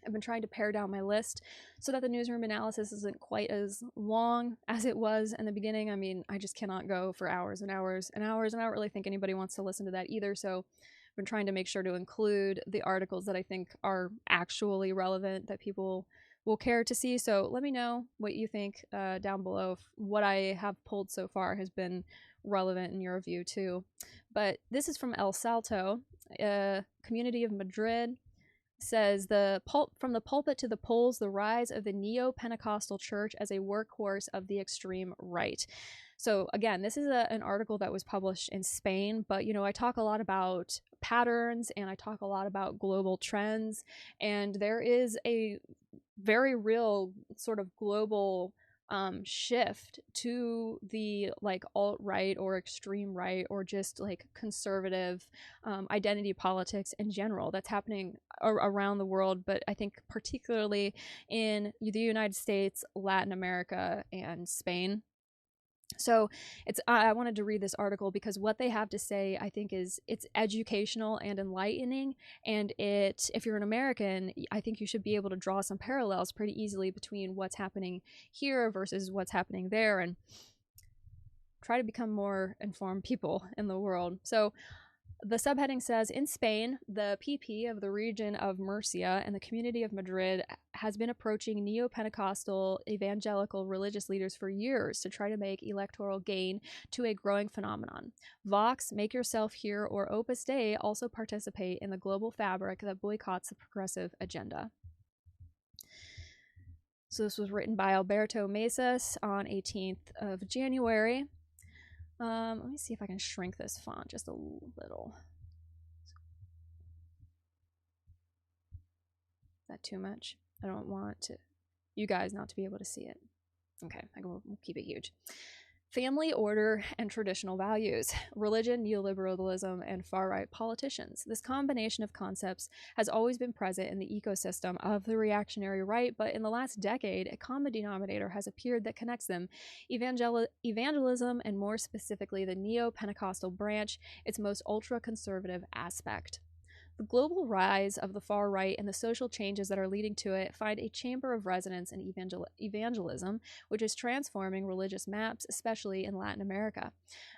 I've been trying to pare down my list so that the newsroom analysis isn't quite as long as it was in the beginning. I mean, I just cannot go for hours and hours and hours, and I don't really think anybody wants to listen to that either, so I've been trying to make sure to include the articles that I think are actually relevant, that people will care to see. So let me know what you think down below, if what I have pulled so far has been relevant in your view too. But this is from El Salto, community of Madrid. Says from the pulpit to the polls, the rise of the neo-Pentecostal church as a workhorse of the extreme right. So again, this is an article that was published in Spain, but you know, I talk a lot about patterns and I talk a lot about global trends, and there is a very real sort of global shift to the like alt-right or extreme right or just like conservative identity politics in general that's happening around the world, but I think particularly in the United States, Latin America, and Spain. So I wanted to read this article because what they have to say, I think, it's educational and enlightening, and if you're an American, I think you should be able to draw some parallels pretty easily between what's happening here versus what's happening there, and try to become more informed people in the world. So the subheading says, in Spain, the PP of the region of Murcia and the community of Madrid has been approaching neo-Pentecostal evangelical religious leaders for years to try to make electoral gain to a growing phenomenon. Vox, Make Yourself Hear, or Opus Dei also participate in the global fabric that boycotts the progressive agenda. So this was written by Alberto Mesas on 18th of January. Let me see if I can shrink this font just a little. Is that too much? I don't want you guys not to be able to see it. Okay, we'll keep it huge. Family, order, and traditional values, religion, neoliberalism, and far-right politicians. This combination of concepts has always been present in the ecosystem of the reactionary right, but in the last decade, a common denominator has appeared that connects them: evangelism, and more specifically, the neo-Pentecostal branch, its most ultra-conservative aspect. The global rise of the far right and the social changes that are leading to it find a chamber of resonance in evangelism, which is transforming religious maps, especially in Latin America.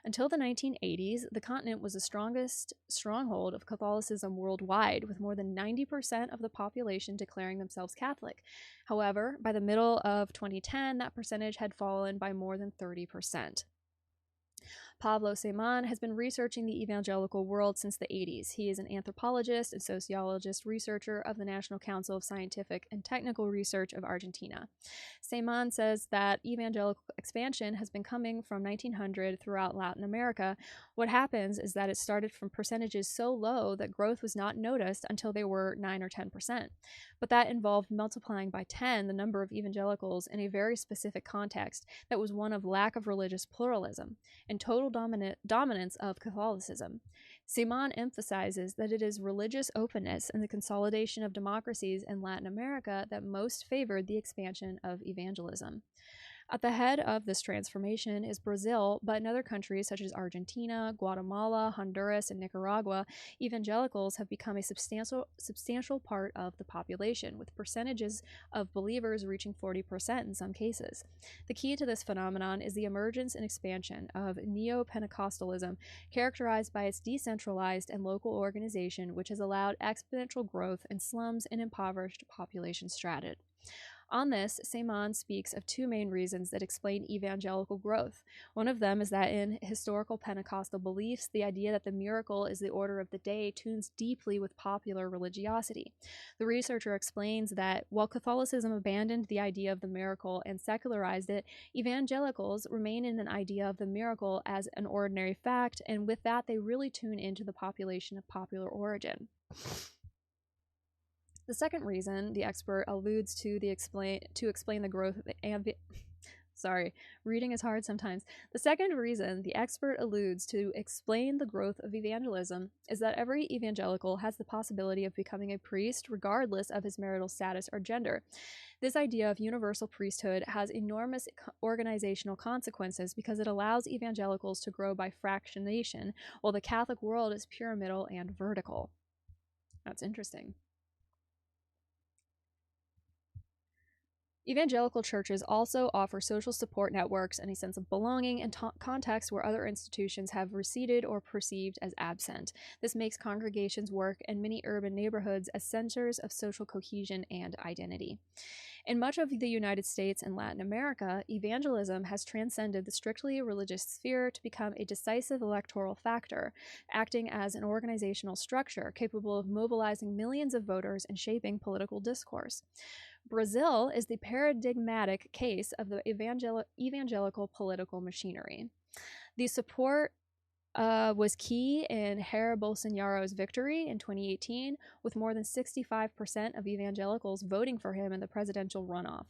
Until the 1980s, the continent was the strongest stronghold of Catholicism worldwide, with more than 90% of the population declaring themselves Catholic. However, by the middle of 2010, that percentage had fallen by more than 30%. Pablo Seman has been researching the evangelical world since the 80s. He is an anthropologist and sociologist researcher of the National Council of Scientific and Technical Research of Argentina. Seman says that evangelical expansion has been coming from 1900 throughout Latin America. What happens is that it started from percentages so low that growth was not noticed until they were 9 or 10%. But that involved multiplying by 10 the number of evangelicals in a very specific context that was one of lack of religious pluralism and total dominance of Catholicism. Seman emphasizes that it is religious openness and the consolidation of democracies in Latin America that most favored the expansion of evangelism. At the head of this transformation is Brazil, but in other countries such as Argentina, Guatemala, Honduras, and Nicaragua, evangelicals have become a substantial part of the population, with percentages of believers reaching 40% in some cases. The key to this phenomenon is the emergence and expansion of neo-Pentecostalism, characterized by its decentralized and local organization, which has allowed exponential growth in slums and impoverished population strata. On this, Seman speaks of two main reasons that explain evangelical growth. One of them is that in historical Pentecostal beliefs, the idea that the miracle is the order of the day tunes deeply with popular religiosity. The researcher explains that while Catholicism abandoned the idea of the miracle and secularized it, evangelicals remain in an idea of the miracle as an ordinary fact, and with that, they really tune into the population of popular origin. The second reason the expert alludes to explain the growth of the reading is hard sometimes. The second reason the expert alludes to explain the growth of evangelism is that every evangelical has the possibility of becoming a priest regardless of his marital status or gender. This idea of universal priesthood has enormous organizational consequences because it allows evangelicals to grow by fractionation, while the Catholic world is pyramidal and vertical. That's interesting. Evangelical churches also offer social support networks and a sense of belonging in contexts where other institutions have receded or perceived as absent. This makes congregations work in many urban neighborhoods as centers of social cohesion and identity. In much of the United States and Latin America, evangelism has transcended the strictly religious sphere to become a decisive electoral factor, acting as an organizational structure capable of mobilizing millions of voters and shaping political discourse. Brazil is the paradigmatic case of the evangelical political machinery. The support was key in Jair Bolsonaro's victory in 2018, with more than 65% of evangelicals voting for him in the presidential runoff.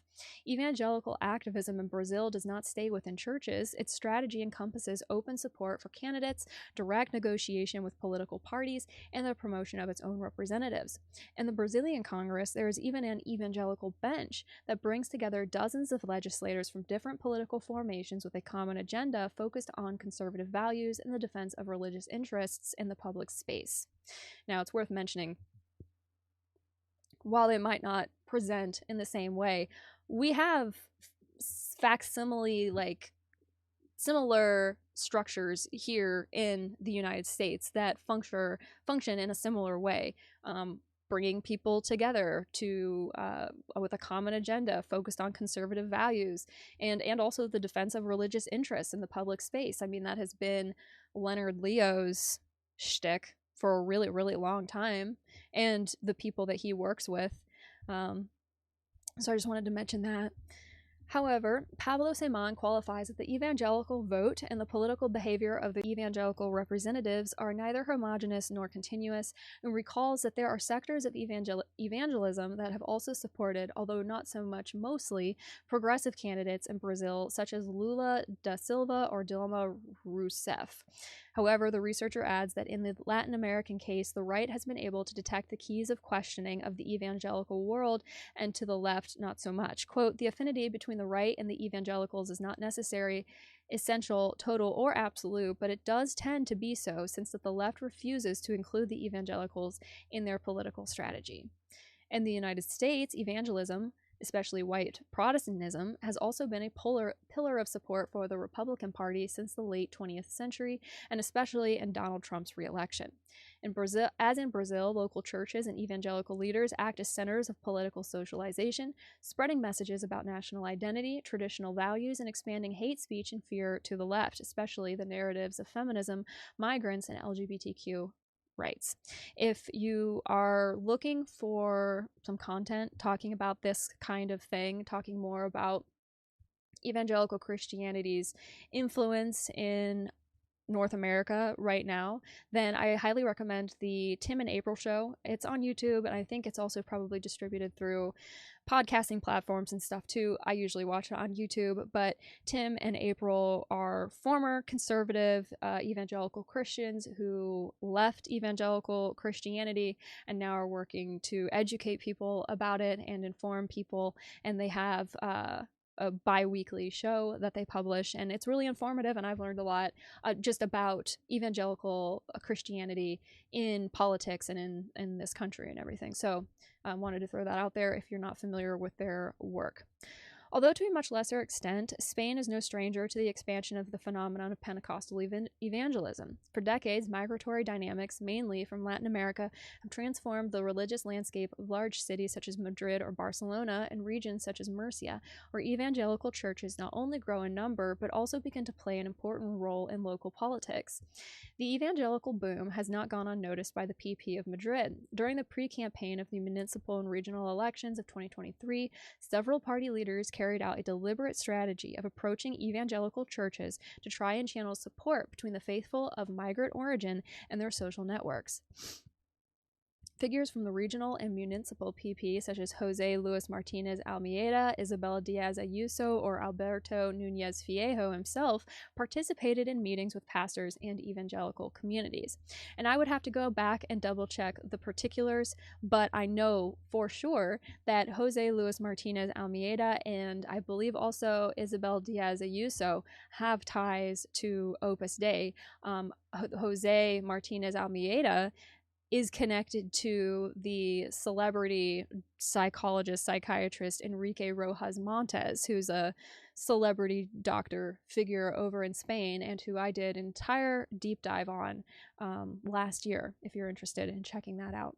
Evangelical activism in Brazil does not stay within churches. Its strategy encompasses open support for candidates, direct negotiation with political parties, and the promotion of its own representatives. In the Brazilian Congress, there is even an evangelical bench that brings together dozens of legislators from different political formations with a common agenda focused on conservative values and the defense of religious interests in the public space. Now, it's worth mentioning, while they might not present in the same way, we have similar structures here in the United States that function in a similar way, bringing people together with a common agenda focused on conservative values and also the defense of religious interests in the public space. I mean, that has been Leonard Leo's shtick for a really, really long time, and the people that he works with. So I just wanted to mention that. However, Pablo Seman qualifies that the evangelical vote and the political behavior of the evangelical representatives are neither homogeneous nor continuous, and recalls that there are sectors of evangelism that have also supported, although not so much mostly, progressive candidates in Brazil, such as Lula da Silva or Dilma Rousseff. However, the researcher adds that in the Latin American case, the right has been able to detect the keys of questioning of the evangelical world, and to the left, not so much. Quote, the affinity between the right and the evangelicals is not necessary, essential, total, or absolute, but it does tend to be so, since that the left refuses to include the evangelicals in their political strategy. In the United States, evangelism especially white Protestantism, has also been a pillar of support for the Republican Party since the late 20th century, and especially in Donald Trump's reelection. In Brazil, local churches and evangelical leaders act as centers of political socialization, spreading messages about national identity, traditional values, and expanding hate speech and fear to the left, especially the narratives of feminism, migrants, and LGBTQ rights. If you are looking for some content talking about this kind of thing, talking more about evangelical Christianity's influence in North America right now, then I highly recommend the Tim and April show. It's on YouTube, and I think it's also probably distributed through podcasting platforms and stuff too. I usually watch it on YouTube, but Tim and April are former conservative evangelical Christians who left evangelical Christianity and now are working to educate people about it and inform people, and they have a bi-weekly show that they publish, and it's really informative, and I've learned a lot just about evangelical Christianity in politics and in this country and everything. So I wanted to throw that out there if you're not familiar with their work. Although to a much lesser extent, Spain is no stranger to the expansion of the phenomenon of Pentecostal evangelism. For decades, migratory dynamics, mainly from Latin America, have transformed the religious landscape of large cities such as Madrid or Barcelona and regions such as Murcia, where evangelical churches not only grow in number, but also begin to play an important role in local politics. The evangelical boom has not gone unnoticed by the PP of Madrid. During the pre-campaign of the municipal and regional elections of 2023, several party leaders carried out a deliberate strategy of approaching evangelical churches to try and channel support between the faithful of migrant origin and their social networks. Figures from the regional and municipal PP, such as Jose Luis Martinez Almeida, Isabel Diaz Ayuso, or Alberto Núñez Feijóo himself, participated in meetings with pastors and evangelical communities. And I would have to go back and double check the particulars, but I know for sure that Jose Luis Martinez Almeida and I believe also Isabel Diaz Ayuso have ties to Opus Dei. Jose Martinez Almeida is connected to the celebrity psychiatrist Enrique Rojas Montes, who's a celebrity doctor figure over in Spain and who I did an entire deep dive on last year, if you're interested in checking that out.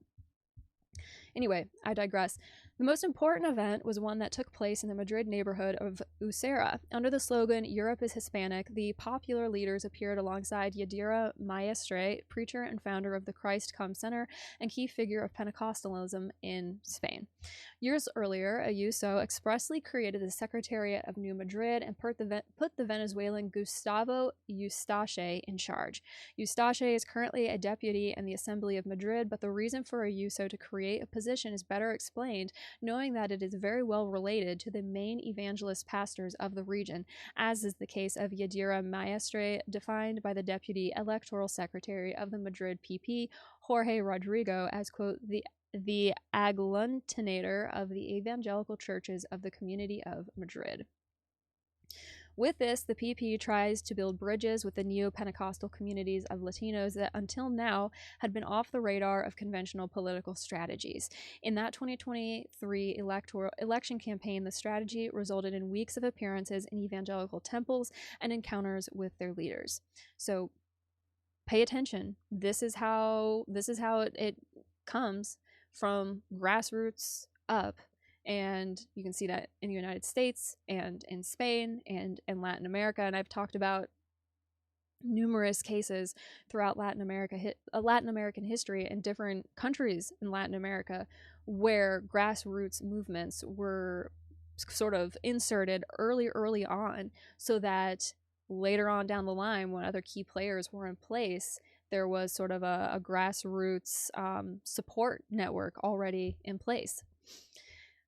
Anyway, I digress. The most important event was one that took place in the Madrid neighborhood of Usera. Under the slogan, Europe is Hispanic, the popular leaders appeared alongside Yadira Maestre, preacher and founder of the Christ Come Center and key figure of Pentecostalism in Spain. Years earlier, Ayuso expressly created the Secretariat of New Madrid and put the Venezuelan Gustavo Eustache in charge. Eustache is currently a deputy in the Assembly of Madrid, but the reason for Ayuso to create a position is better explained knowing that it is very well related to the main evangelist pastors of the region, as is the case of Yadira Maestre, defined by the Deputy Electoral Secretary of the Madrid PP, Jorge Rodrigo, as, quote, the agglutinator of the evangelical churches of the Community of Madrid. With this, the PP tries to build bridges with the neo-Pentecostal communities of Latinos that until now had been off the radar of conventional political strategies. In that 2023 election campaign, the strategy resulted in weeks of appearances in evangelical temples and encounters with their leaders. So pay attention. This is how it comes from grassroots up. And you can see that in the United States and in Spain and in Latin America. And I've talked about numerous cases throughout Latin American history in different countries in Latin America where grassroots movements were sort of inserted early on so that later on down the line, when other key players were in place, there was sort of a grassroots support network already in place.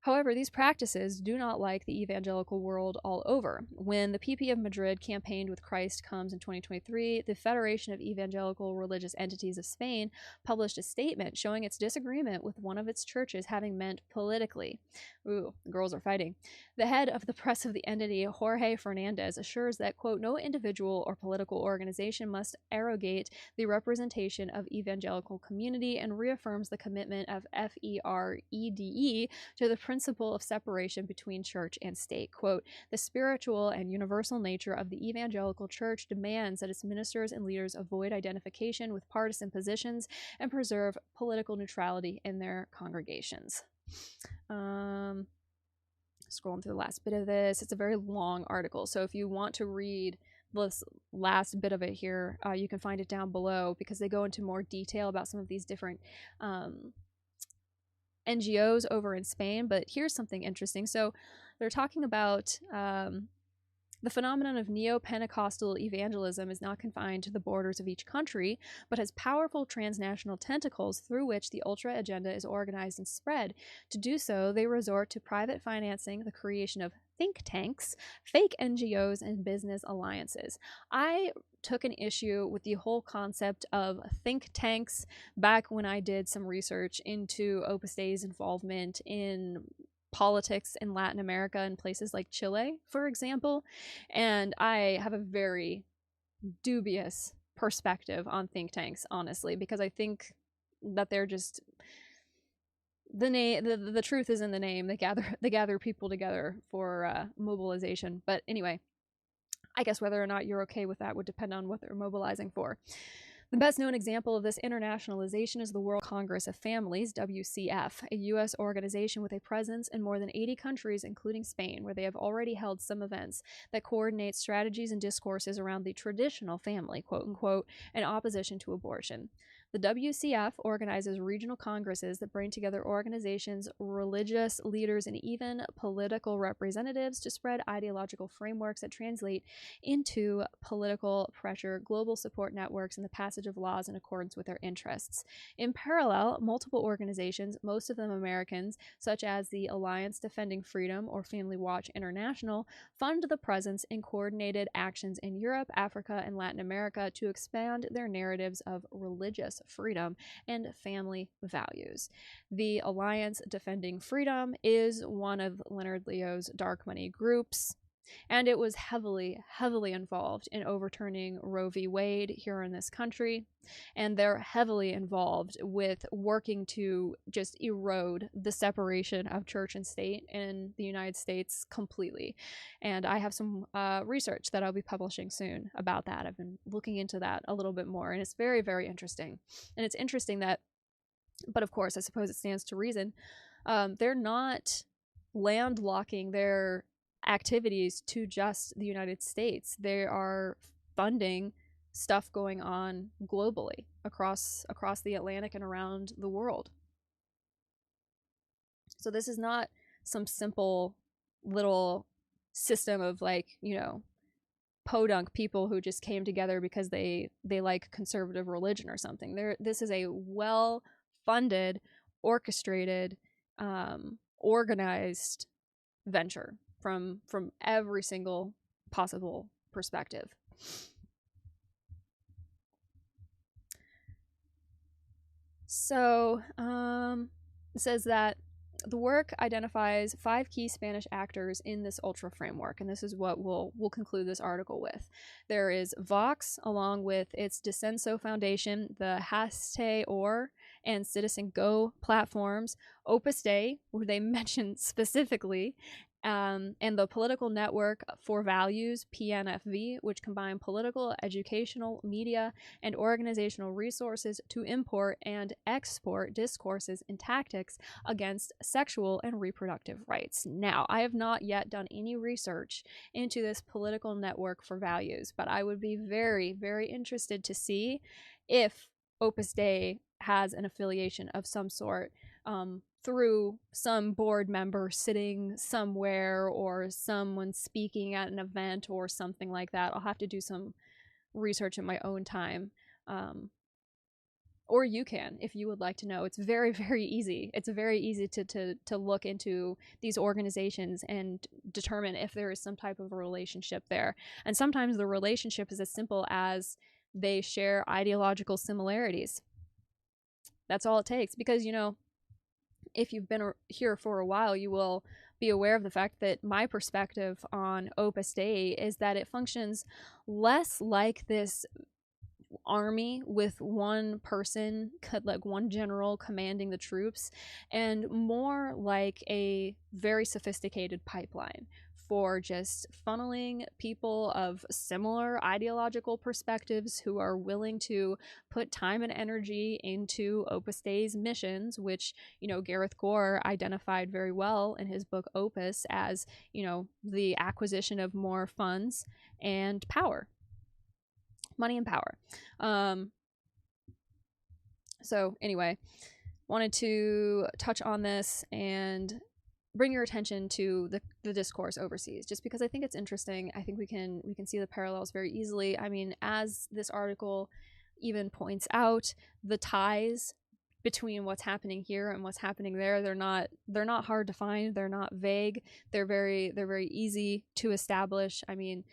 However, these practices do not like the evangelical world all over. When the PP of Madrid campaigned with Christ Comes in 2023, the Federation of Evangelical Religious Entities of Spain published a statement showing its disagreement with one of its churches having meant politically. Ooh, the girls are fighting. The head of the press of the entity, Jorge Fernandez, assures that, quote, no individual or political organization must arrogate the representation of evangelical community, and reaffirms the commitment of FEREDE to the principle principle of separation between church and state. Quote, the spiritual and universal nature of the evangelical church demands that its ministers and leaders avoid identification with partisan positions and preserve political neutrality in their congregations. Scrolling through the last bit of this. It's a very long article, so if you want to read this last bit of it here, you can find it down below, because they go into more detail about some of these different NGOs over in Spain. But here's something interesting. So they're talking about the phenomenon of neo-Pentecostal evangelism is not confined to the borders of each country, but has powerful transnational tentacles through which the ultra agenda is organized and spread. To do so, they resort to private financing, the creation of think tanks, fake NGOs, and business alliances. I took an issue with the whole concept of think tanks back when I did some research into Opus Dei's involvement in politics in Latin America and places like Chile, for example. And I have a very dubious perspective on think tanks, honestly, because I think that they're just the truth is in the name. They gather people together for mobilization. But anyway, I guess whether or not you're okay with that would depend on what they're mobilizing for. The best known example of this internationalization is the World Congress of Families, WCF, a U.S. organization with a presence in more than 80 countries, including Spain, where they have already held some events that coordinate strategies and discourses around the traditional family, quote unquote, in opposition to abortion. The WCF organizes regional congresses that bring together organizations, religious leaders, and even political representatives to spread ideological frameworks that translate into political pressure, global support networks, and the passage of laws in accordance with their interests. In parallel, multiple organizations, most of them Americans, such as the Alliance Defending Freedom or Family Watch International, fund the presence in coordinated actions in Europe, Africa, and Latin America to expand their narratives of religious freedom and family values. The Alliance Defending Freedom is one of Leonard Leo's dark money groups, and it was heavily involved in overturning Roe v. Wade here in this country, and they're heavily involved with working to just erode the separation of church and state in the United States completely. And I have some research that I'll be publishing soon about that. I've been looking into that a little bit more, and it's very, very interesting. And it's interesting that, but of course, I suppose it stands to reason, they're not landlocking their activities to just the United States. They are funding stuff going on globally across the Atlantic and around the world. So this is not some simple little system of, like, you know, podunk people who just came together because they like conservative religion or something. This is a well-funded, orchestrated, organized venture from every single possible perspective. So it says that the work identifies 5 key Spanish actors in this ultra framework, and this is what we'll conclude this article with. There is Vox, along with its Descenso Foundation, the Haste Or and Citizen Go platforms, Opus Dei, who they mention specifically, and the Political Network for Values, PNFV, which combine political, educational, media, and organizational resources to import and export discourses and tactics against sexual and reproductive rights. Now, I have not yet done any research into this Political Network for Values, but I would be very, very interested to see if Opus Dei has an affiliation of some sort, through some board member sitting somewhere or someone speaking at an event or something like that. I'll have to do some research in my own time. Or you can, if you would like to know. It's very, very easy. It's very easy to look into these organizations and determine if there is some type of a relationship there. And sometimes the relationship is as simple as they share ideological similarities. That's all it takes. Because, you know, if you've been here for a while, you will be aware of the fact that my perspective on Opus Dei is that it functions less like this army with one person, like one general commanding the troops, and more like a very sophisticated pipeline for just funneling people of similar ideological perspectives who are willing to put time and energy into Opus Dei's missions, which, Gareth Gore identified very well in his book Opus as, the acquisition of more funds and power. Money and power. So anyway, wanted to touch on this and bring your attention to the discourse overseas, just because I think it's interesting. I think we can see the parallels very easily. I mean, as this article even points out, the ties between what's happening here and what's happening there, they're not hard to find. They're not vague. They're very easy to establish. I mean,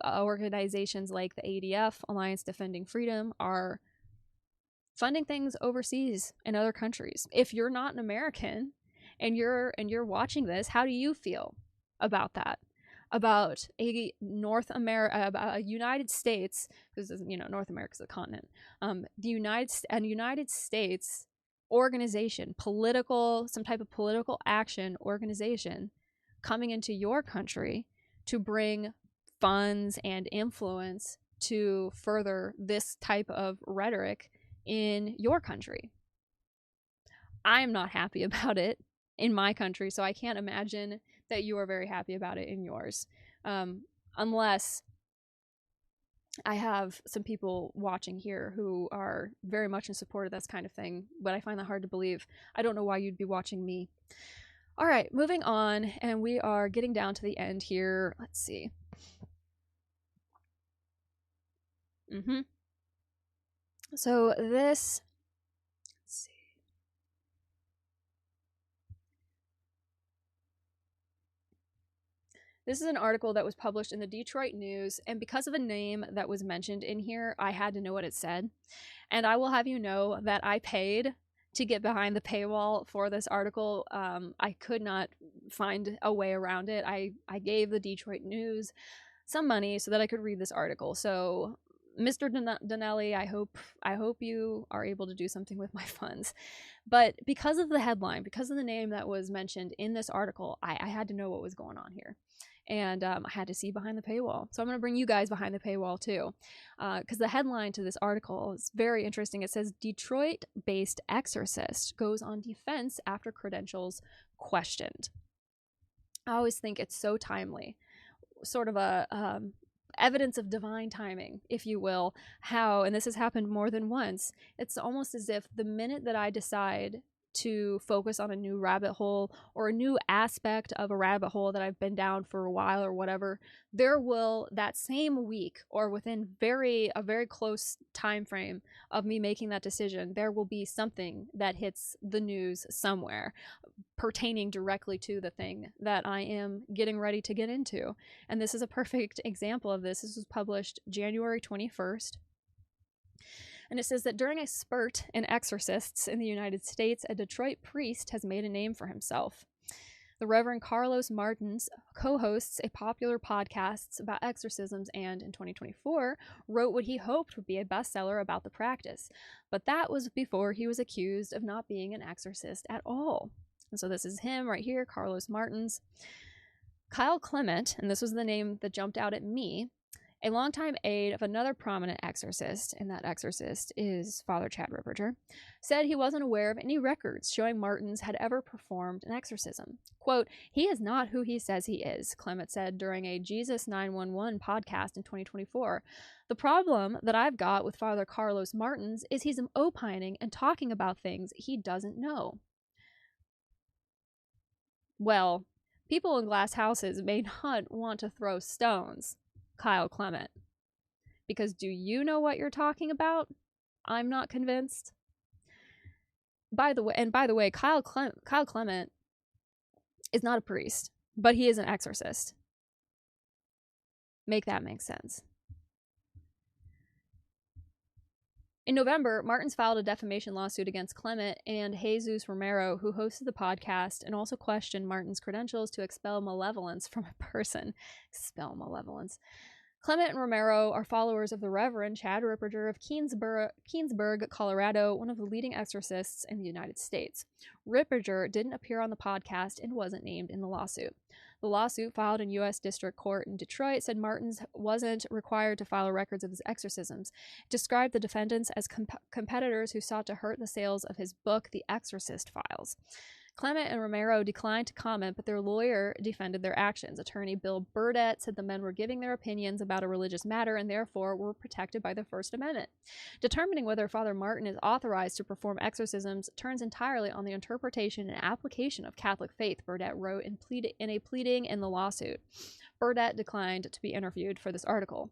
organizations like the ADF, Alliance Defending Freedom, are funding things overseas in other countries. If you're not an American and you're watching this, how do you feel about that? About a about a United States, because North America's a continent. The United States organization, some type of political action organization, coming into your country to bring funds and influence to further this type of rhetoric in your country. I'm not happy about it in my country, so I can't imagine that you are very happy about it in yours. Unless I have some people watching here who are very much in support of this kind of thing, but I find that hard to believe. I don't know why you'd be watching me. All right, moving on, and we are getting down to the end here. Let's see. So this, let's see. This is an article that was published in the Detroit News, and because of a name that was mentioned in here, I had to know what it said. And I will have you know that I paid to get behind the paywall for this article. I could not find a way around it. I gave the Detroit News some money so that I could read this article. So, Mr. Donnelly, I hope you are able to do something with my funds. But because of the headline, because of the name that was mentioned in this article, I had to know what was going on here. And I had to see behind the paywall. So I'm going to bring you guys behind the paywall too. Because the headline to this article is very interesting. It says, Detroit-based exorcist goes on defense after credentials questioned. I always think it's so timely. Sort of a evidence of divine timing, if you will, how, and this has happened more than once, it's almost as if the minute that I decide to focus on a new rabbit hole or a new aspect of a rabbit hole that I've been down for a while or whatever, there will, that same week or within a very close time frame of me making that decision, there will be something that hits the news somewhere pertaining directly to the thing that I am getting ready to get into. And this is a perfect example of this. This was published January 21st. And it says that during a spurt in exorcists in the United States, a Detroit priest has made a name for himself. The Reverend Carlos Martins co-hosts a popular podcast about exorcisms and, in 2024, wrote what he hoped would be a bestseller about the practice. But that was before he was accused of not being an exorcist at all. And so this is him right here, Carlos Martins. Kyle Clement, and this was the name that jumped out at me, a longtime aide of another prominent exorcist, and that exorcist is Father Chad Ripperger, said he wasn't aware of any records showing Martins had ever performed an exorcism. Quote, "He is not who he says he is," Clement said during a Jesus 911 podcast in 2024. "The problem that I've got with Father Carlos Martins is he's opining and talking about things he doesn't know." Well, people in glass houses may not want to throw stones, Kyle Clement, because do you know what you're talking about? I'm not convinced. By the way, Kyle Clement is not a priest, but he is an exorcist. Make that make sense. In November, Martins filed a defamation lawsuit against Clement and Jesus Romero, who hosted the podcast and also questioned Martins' credentials to expel malevolence from a person. Expel malevolence. Clement and Romero are followers of the Reverend Chad Ripperger of Keensburg, Colorado, one of the leading exorcists in the United States. Ripperger didn't appear on the podcast and wasn't named in the lawsuit. The lawsuit, filed in U.S. District Court in Detroit, said Martins wasn't required to file records of his exorcisms. It described the defendants as competitors who sought to hurt the sales of his book, The Exorcist Files. Clement and Romero declined to comment, but their lawyer defended their actions. Attorney Bill Burdett said the men were giving their opinions about a religious matter and therefore were protected by the First Amendment. Determining whether Father Martin is authorized to perform exorcisms turns entirely on the interpretation and application of Catholic faith, Burdett wrote in a pleading in the lawsuit. Burdett declined to be interviewed for this article.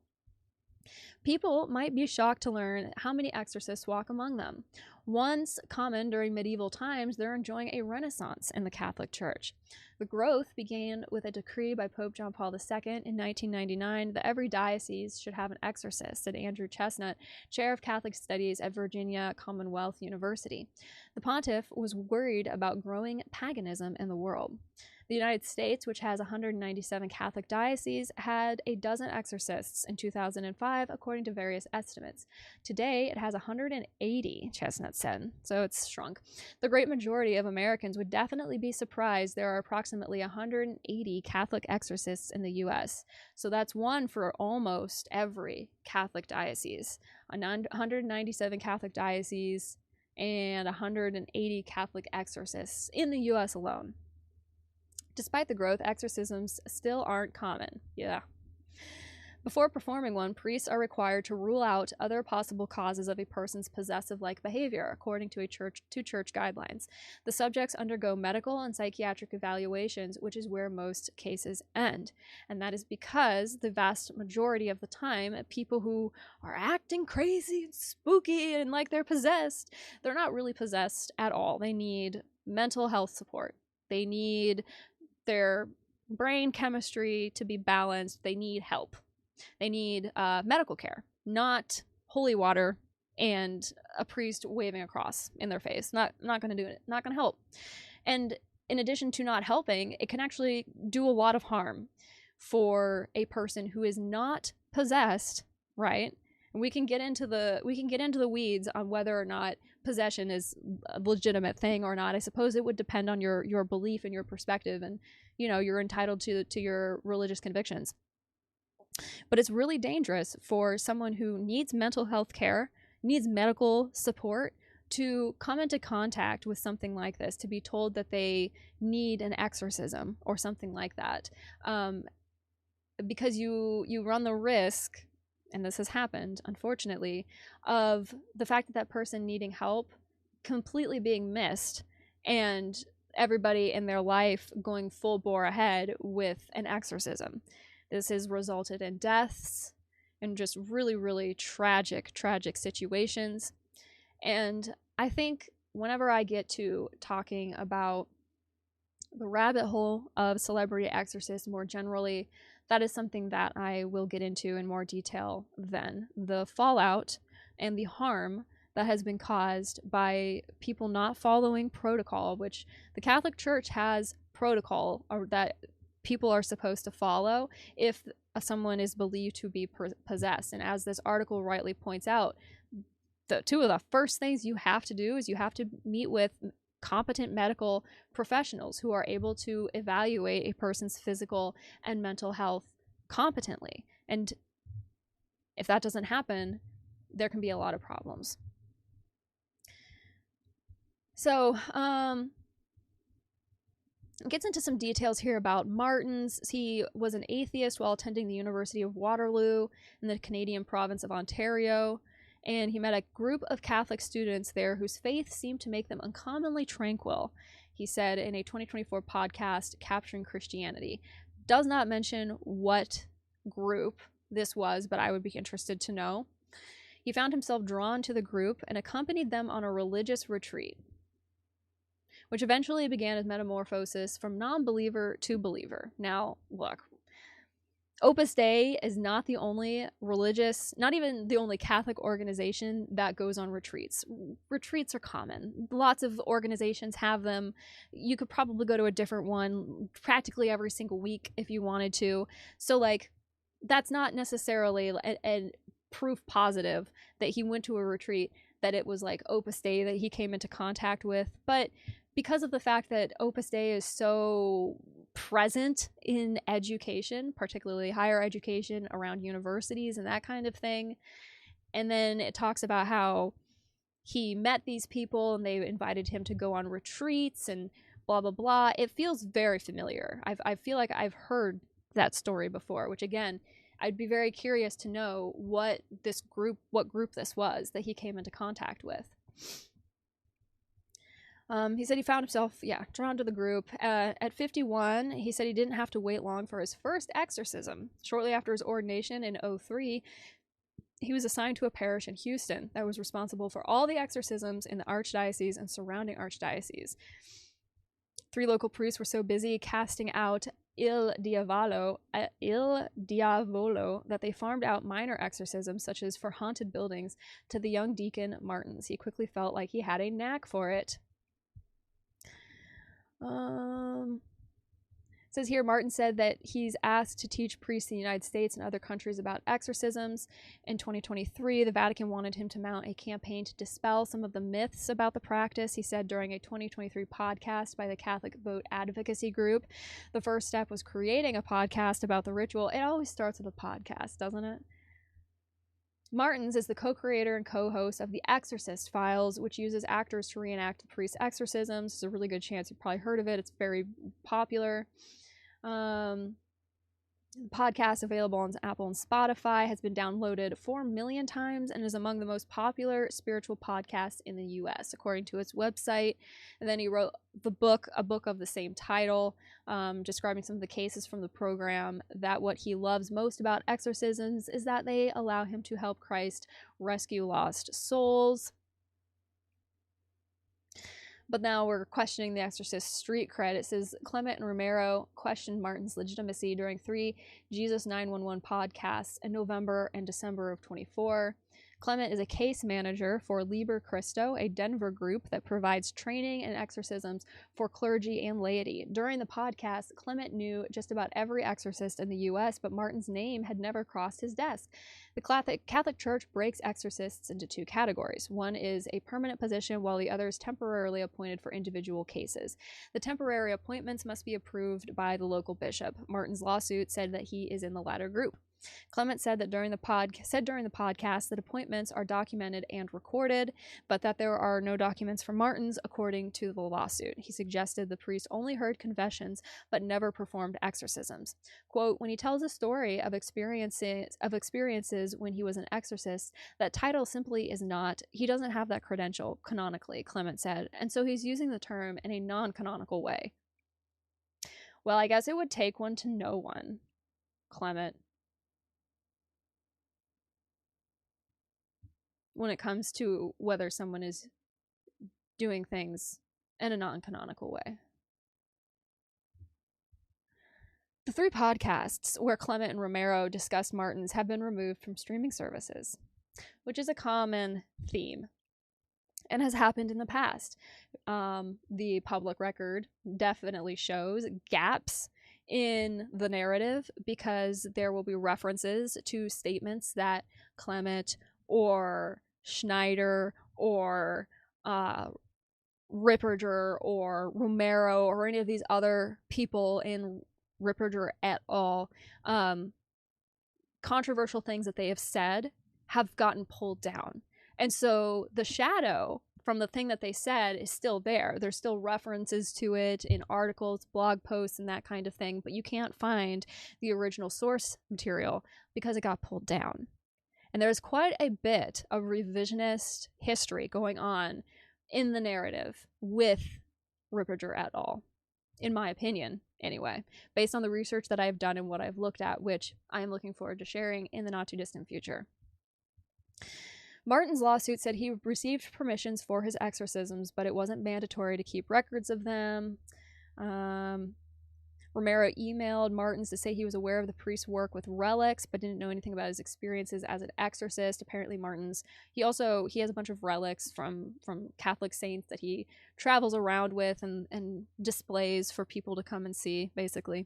People might be shocked to learn how many exorcists walk among them. Once common during medieval times, they're enjoying a renaissance in the Catholic Church. The growth began with a decree by Pope John Paul II in 1999 that every diocese should have an exorcist, said Andrew Chestnut, chair of Catholic Studies at Virginia Commonwealth University. The pontiff was worried about growing paganism in the world. The United States, which has 197 Catholic dioceses, had a dozen exorcists in 2005, according to various estimates. Today, it has 180, Chestnut said, so it's shrunk. The great majority of Americans would definitely be surprised there are approximately 180 Catholic exorcists in the U.S., so that's one for almost every Catholic diocese. 197 Catholic dioceses and 180 Catholic exorcists in the U.S. alone. Despite the growth, exorcisms still aren't common. Yeah. Before performing one, priests are required to rule out other possible causes of a person's possessive-like behavior, according to church guidelines. The subjects undergo medical and psychiatric evaluations, which is where most cases end. And that is because the vast majority of the time, people who are acting crazy and spooky and like they're possessed, they're not really possessed at all. They need mental health support. They need their brain chemistry to be balanced. They need help. They need medical care, not holy water and a priest waving a cross in their face. Not going to do it. Not going to help. And in addition to not helping, it can actually do a lot of harm for a person who is not possessed, right? And we can get into the weeds on whether or not possession is a legitimate thing or not. I suppose it would depend on your belief and your perspective, and you're entitled to your religious convictions. But it's really dangerous for someone who needs mental health care, needs medical support, to come into contact with something like this, to be told that they need an exorcism or something like that, because you run the risk, and this has happened, unfortunately, of the fact that person needing help completely being missed and everybody in their life going full bore ahead with an exorcism. This has resulted in deaths and just really, really tragic situations. And I think whenever I get to talking about the rabbit hole of celebrity exorcists more generally, that is something that I will get into in more detail then. The fallout and the harm that has been caused by people not following protocol, which the Catholic Church has protocol that people are supposed to follow if someone is believed to be possessed. And as this article rightly points out, two of the first things you have to do is you have to meet with competent medical professionals who are able to evaluate a person's physical and mental health competently. And if that doesn't happen, there can be a lot of problems. So, it gets into some details here about Martins. He was an atheist while attending the University of Waterloo in the Canadian province of Ontario, and he met a group of Catholic students there whose faith seemed to make them uncommonly tranquil, he said in a 2024 podcast, Capturing Christianity. Does not mention what group this was, but I would be interested to know. He found himself drawn to the group and accompanied them on a religious retreat, which eventually began as metamorphosis from non-believer to believer. Now, look, Opus Dei is not the only religious, not even the only Catholic organization that goes on retreats. Retreats are common. Lots of organizations have them. You could probably go to a different one practically every single week if you wanted to. So, that's not necessarily a proof positive that he went to a retreat, that it was like Opus Dei that he came into contact with. But because of the fact that Opus Dei is so present in education, particularly higher education around universities and that kind of thing, and then it talks about how he met these people and they invited him to go on retreats and blah, blah, blah. It feels very familiar. I feel like I've heard that story before, which again, I'd be very curious to know what group this was that he came into contact with. He said he found himself, drawn to the group. At 51, he said he didn't have to wait long for his first exorcism. Shortly after his ordination in 2003, he was assigned to a parish in Houston that was responsible for all the exorcisms in the archdiocese and surrounding archdioceses. 3 local priests were so busy casting out il diavolo that they farmed out minor exorcisms, such as for haunted buildings, to the young deacon Martins. He quickly felt like he had a knack for it. It says here, Martin said that he's asked to teach priests in the United States and other countries about exorcisms. In 2023, the Vatican wanted him to mount a campaign to dispel some of the myths about the practice, he said during a 2023 podcast by the Catholic Vote Advocacy Group. The first step was creating a podcast about the ritual. It always starts with a podcast, doesn't it? Martins is the co-creator and co-host of The Exorcist Files, which uses actors to reenact the priest's exorcisms. There's a really good chance you've probably heard of it. It's very popular. The podcast, available on Apple and Spotify, has been downloaded 4 million times and is among the most popular spiritual podcasts in the U.S., according to its website. And then he wrote a book of the same title, describing some of the cases from the program, that what he loves most about exorcisms is that they allow him to help Christ rescue lost souls. But now we're questioning the Exorcist street cred. It says Clement and Romero questioned Martin's legitimacy during 3 Jesus 911 podcasts in November and December of 24. Clement is a case manager for Liber Christo, a Denver group that provides training and exorcisms for clergy and laity. During the podcast, Clement knew just about every exorcist in the U.S., but Martin's name had never crossed his desk. The Catholic Church breaks exorcists into 2 categories. One is a permanent position, while the other is temporarily appointed for individual cases. The temporary appointments must be approved by the local bishop. Martin's lawsuit said that he is in the latter group. Clement said during the podcast that appointments are documented and recorded, but that there are no documents for Martins, according to the lawsuit. He suggested the priest only heard confessions but never performed exorcisms. Quote, when he tells a story of experiences when he was an exorcist, that title simply is not, he doesn't have that credential canonically, Clement said, and so he's using the term in a non-canonical way. Well, I guess it would take one to know one, Clement, when it comes to whether someone is doing things in a non-canonical way. The 3 podcasts where Clement and Romero discussed Martins have been removed from streaming services, which is a common theme and has happened in the past. The public record definitely shows gaps in the narrative because there will be references to statements that Clement or Schneider or Ripperger or Romero or any of these other people in Ripperger et al. Controversial things that they have said have gotten pulled down. And so the shadow from the thing that they said is still there. There's still references to it in articles, blog posts, and that kind of thing, but you can't find the original source material because it got pulled down. And there's quite a bit of revisionist history going on in the narrative with Ripperger et al., in my opinion, anyway, based on the research that I've done and what I've looked at, which I am looking forward to sharing in the not-too-distant future. Martin's lawsuit said he received permissions for his exorcisms, but it wasn't mandatory to keep records of them. Romero emailed Martins to say he was aware of the priest's work with relics, but didn't know anything about his experiences as an exorcist. Apparently, Martins, he has a bunch of relics from Catholic saints that he travels around with and displays for people to come and see, basically.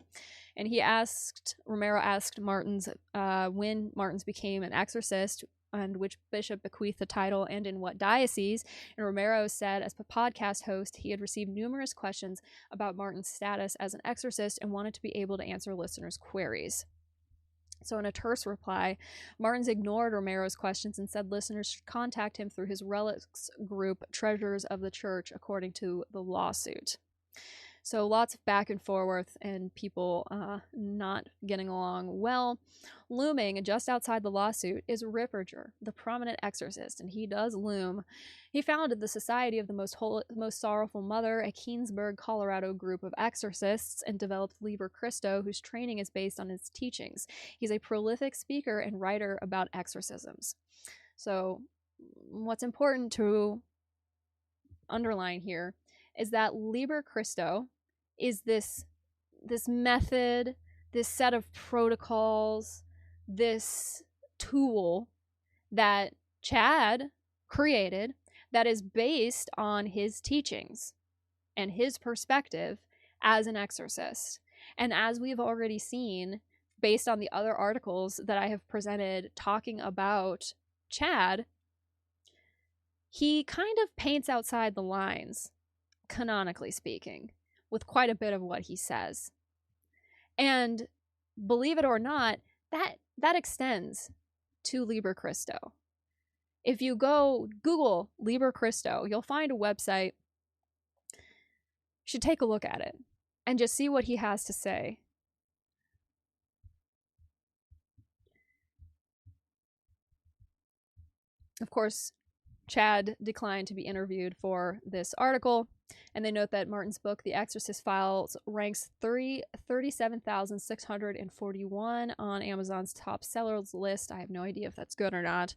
And Romero asked Martins when Martins became an exorcist, and which bishop bequeathed the title, and in what diocese. And Romero said, as a podcast host, he had received numerous questions about Martin's status as an exorcist and wanted to be able to answer listeners' queries. So in a terse reply, Martins ignored Romero's questions and said listeners should contact him through his relics group, Treasures of the Church, according to the lawsuit. So lots of back and forth and people not getting along well. Looming just outside the lawsuit is Ripperger, the prominent exorcist, and he does loom. He founded the Society of the Most Sorrowful Mother, a Keensburg, Colorado group of exorcists, and developed Liber Christo, whose training is based on his teachings. He's a prolific speaker and writer about exorcisms. So what's important to underline here is that Liber Christo is this method, this set of protocols, this tool that Chad created that is based on his teachings and his perspective as an exorcist. And as we've already seen, based on the other articles that I have presented talking about Chad, he kind of paints outside the lines, canonically speaking, with quite a bit of what he says. And believe it or not, that extends to Liber Christo. If you go Google Liber Christo, you'll find a website. You should take a look at it and just see what he has to say. Of course, Chad declined to be interviewed for this article, and they note that Martin's book, The Exorcist Files, ranks 37,641 on Amazon's top sellers list. I have no idea if that's good or not.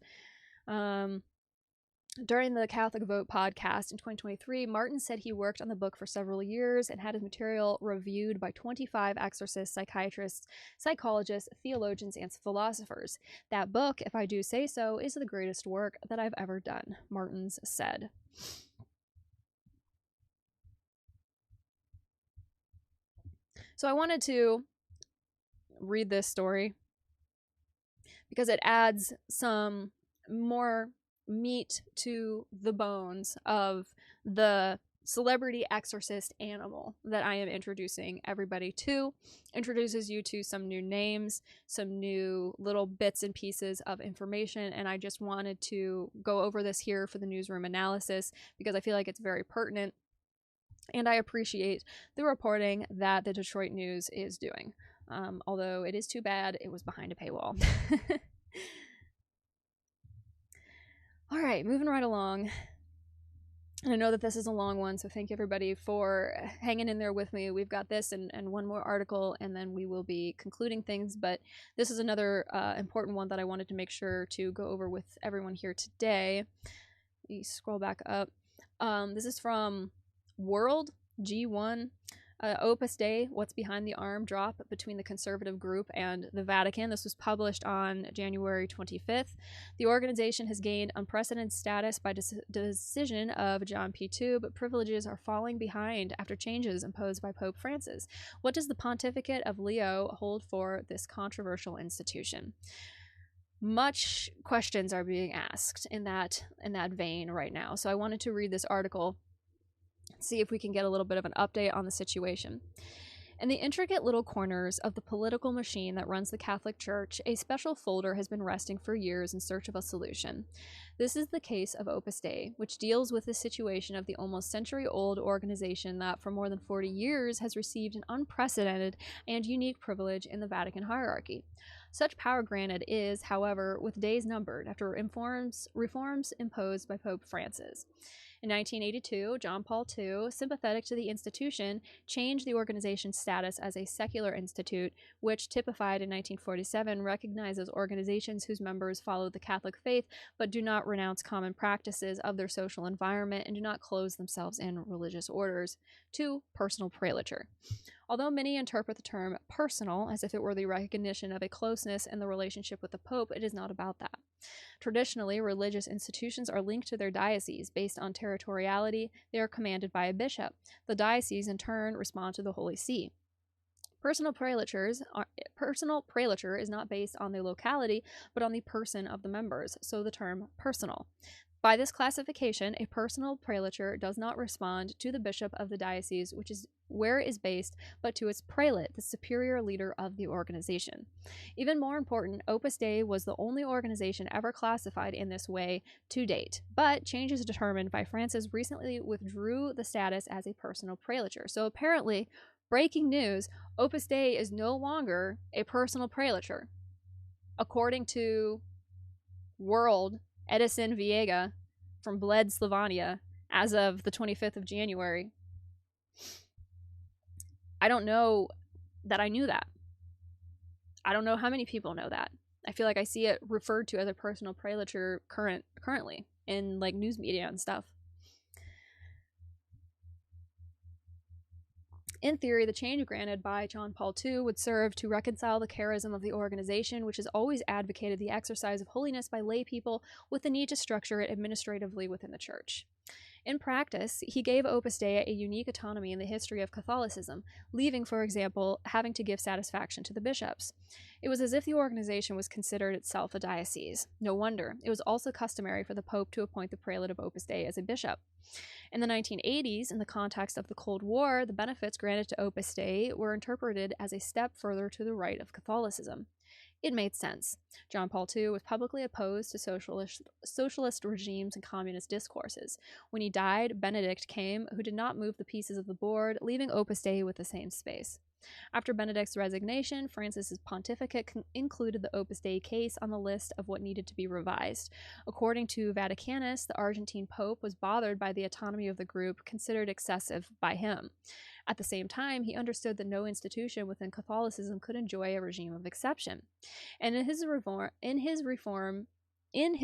During the Catholic Vote podcast in 2023, Martin said he worked on the book for several years and had his material reviewed by 25 exorcists, psychiatrists, psychologists, theologians, and philosophers. That book, if I do say so, is the greatest work that I've ever done, Martins said. So I wanted to read this story because it adds some more meat to the bones of the celebrity exorcist animal that I am introducing everybody to. Introduces you to some new names, some new little bits and pieces of information, and I just wanted to go over this here for the newsroom analysis because I feel like it's very pertinent, and I appreciate the reporting that the Detroit News is doing. Although it is too bad it was behind a paywall. All right, moving right along. And I know that this is a long one, so thank everybody for hanging in there with me. We've got this and one more article, and then we will be concluding things. But this is another important one that I wanted to make sure to go over with everyone here today. Let me scroll back up. This is from World G1. Opus Dei, What's Behind the Arm Drop Between the Conservative Group and the Vatican. This was published on January 25th. The organization has gained unprecedented status by decision of John P. II, but privileges are falling behind after changes imposed by Pope Francis. What does the pontificate of Leo hold for this controversial institution? Much questions are being asked in that vein right now. So I wanted to read this article, see if we can get a little bit of an update on the situation. In the intricate little corners of the political machine that runs the Catholic Church, a special folder has been resting for years in search of a solution. This is the case of Opus Dei, which deals with the situation of the almost century-old organization that for more than 40 years has received an unprecedented and unique privilege in the Vatican hierarchy. Such power granted is, however, with days numbered after reforms imposed by Pope Francis. In 1982, John Paul II, sympathetic to the institution, changed the organization's status as a secular institute, which, typified in 1947, recognizes organizations whose members follow the Catholic faith but do not renounce common practices of their social environment and do not close themselves in religious orders. 2. Personal prelature. Although many interpret the term personal as if it were the recognition of a closeness in the relationship with the Pope, it is not about that. Traditionally, religious institutions are linked to their diocese. Based on territoriality, they are commanded by a bishop. The diocese, in turn, respond to the Holy See. Personal prelature is not based on the locality, but on the person of the members, so the term personal. By this classification, a personal prelature does not respond to the bishop of the diocese, which is where it is based, but to its prelate, the superior leader of the organization. Even more important, Opus Dei was the only organization ever classified in this way to date, but changes determined by Francis recently withdrew the status as a personal prelature. So apparently, breaking news, Opus Dei is no longer a personal prelature. According to World Edison Viega from Bled, Slovenia, as of the 25th of January. I don't know that I knew that. I don't know how many people know that. I feel like I see it referred to as a personal prelature currently in like news media and stuff. In theory, the change granted by John Paul II would serve to reconcile the charism of the organization, which has always advocated the exercise of holiness by lay people, with the need to structure it administratively within the church. In practice, he gave Opus Dei a unique autonomy in the history of Catholicism, leaving, for example, having to give satisfaction to the bishops. It was as if the organization was considered itself a diocese. No wonder. It was also customary for the Pope to appoint the prelate of Opus Dei as a bishop. In the 1980s, in the context of the Cold War, the benefits granted to Opus Dei were interpreted as a step further to the right of Catholicism. It made sense. John Paul II was publicly opposed to socialist regimes and communist discourses. When he died, Benedict came, who did not move the pieces of the board, leaving Opus Dei with the same space. After Benedict's resignation, Francis's pontificate included the Opus Dei case on the list of what needed to be revised. According to Vaticanus, the Argentine Pope was bothered by the autonomy of the group, considered excessive by him. At the same time, he understood that no institution within Catholicism could enjoy a regime of exception. And in his reform in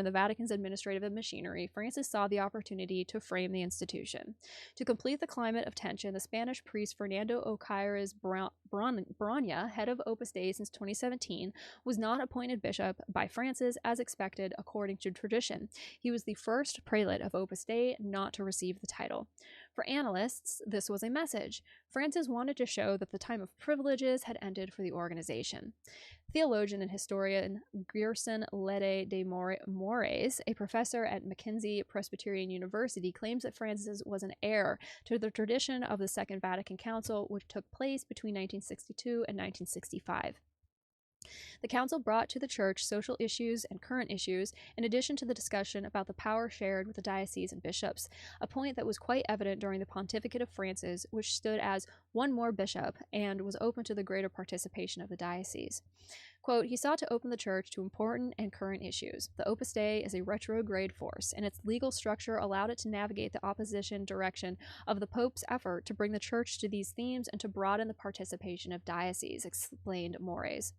the Vatican's administrative machinery, Francis saw the opportunity to frame the institution. To complete the climate of tension, the Spanish priest Fernando Ocaires Branya, head of Opus Dei since 2017, was not appointed bishop by Francis as expected according to tradition. He was the first prelate of Opus Dei not to receive the title. For analysts, this was a message. Francis wanted to show that the time of privileges had ended for the organization. Theologian and historian Gerson Lede de Moraes, a professor at Mackenzie Presbyterian University, claims that Francis was an heir to the tradition of the Second Vatican Council, which took place between 1962 and 1965. The council brought to the church social issues and current issues, in addition to the discussion about the power shared with the diocese and bishops, a point that was quite evident during the pontificate of Francis, which stood as one more bishop and was open to the greater participation of the diocese. Quote, he sought to open the church to important and current issues. The Opus Dei is a retrograde force, and its legal structure allowed it to navigate the opposition direction of the Pope's effort to bring the church to these themes and to broaden the participation of dioceses, explained Moraes.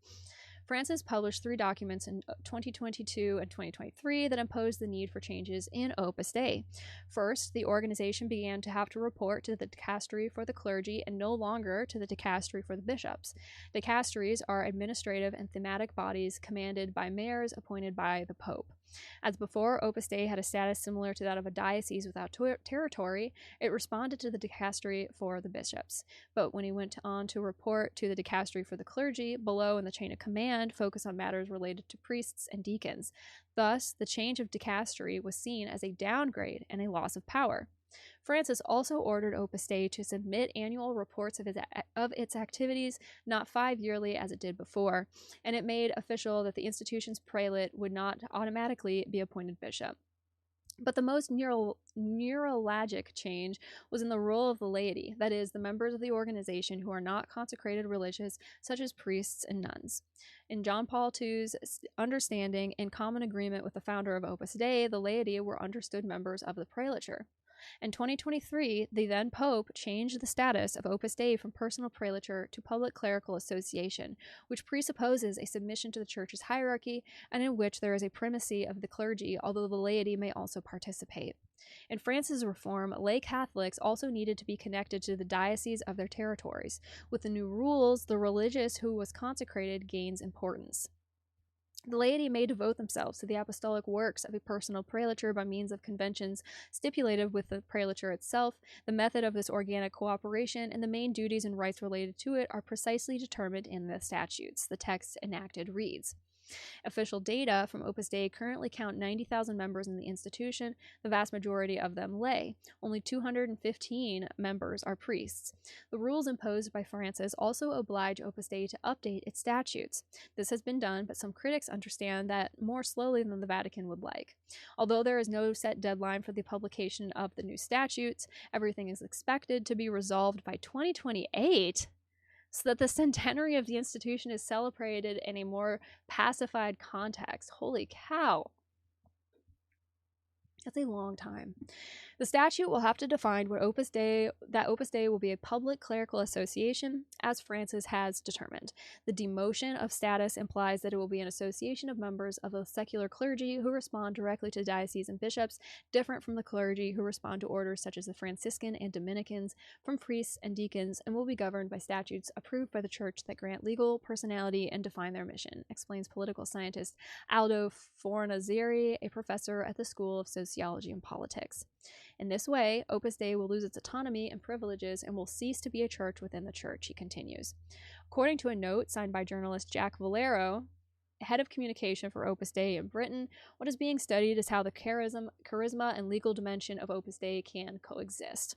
Francis published 3 documents in 2022 and 2023 that imposed the need for changes in Opus Dei. First, the organization began to have to report to the dicastery for the clergy and no longer to the dicastery for the bishops. Dicasteries are administrative and thematic bodies commanded by mayors appointed by the Pope. As before, Opus Dei had a status similar to that of a diocese without territory. It responded to the dicastery for the bishops. But when he went on to report to the dicastery for the clergy, below in the chain of command focused on matters related to priests and deacons. Thus, the change of dicastery was seen as a downgrade and a loss of power. Francis also ordered Opus Dei to submit annual reports of its activities, not 5 yearly as it did before, and it made official that the institution's prelate would not automatically be appointed bishop. But the most neurologic change was in the role of the laity, that is, the members of the organization who are not consecrated religious, such as priests and nuns. In John Paul II's understanding, in common agreement with the founder of Opus Dei, the laity were understood members of the prelature. In 2023, the then Pope changed the status of Opus Dei from personal prelature to public clerical association, which presupposes a submission to the Church's hierarchy and in which there is a primacy of the clergy, although the laity may also participate. In France's reform, lay Catholics also needed to be connected to the diocese of their territories. With the new rules, the religious who was consecrated gains importance. The laity may devote themselves to the apostolic works of a personal prelature by means of conventions stipulated with the prelature itself. The method of this organic cooperation and the main duties and rights related to it are precisely determined in the statutes. The text enacted reads: Official data from Opus Dei currently count 90,000 members in the institution, the vast majority of them lay. Only 215 members are priests. The rules imposed by Francis also oblige Opus Dei to update its statutes. This has been done, but some critics understand that more slowly than the Vatican would like. Although there is no set deadline for the publication of the new statutes, everything is expected to be resolved by 2028. So that the centenary of the institution is celebrated in a more pacified context. Holy cow. That's a long time. The statute will have to define what Opus Dei will be a public clerical association, as Francis has determined. The demotion of status implies that it will be an association of members of the secular clergy who respond directly to dioceses and bishops, different from the clergy who respond to orders such as the Franciscan and Dominicans, from priests and deacons, and will be governed by statutes approved by the Church that grant legal personality and define their mission, explains political scientist Aldo Fornazzari, a professor at the School of Sociology and Politics. In this way, Opus Dei will lose its autonomy and privileges and will cease to be a church within the church, he continues. According to a note signed by journalist Jack Valero, head of communication for Opus Dei in Britain, what is being studied is how the charisma and legal dimension of Opus Dei can coexist.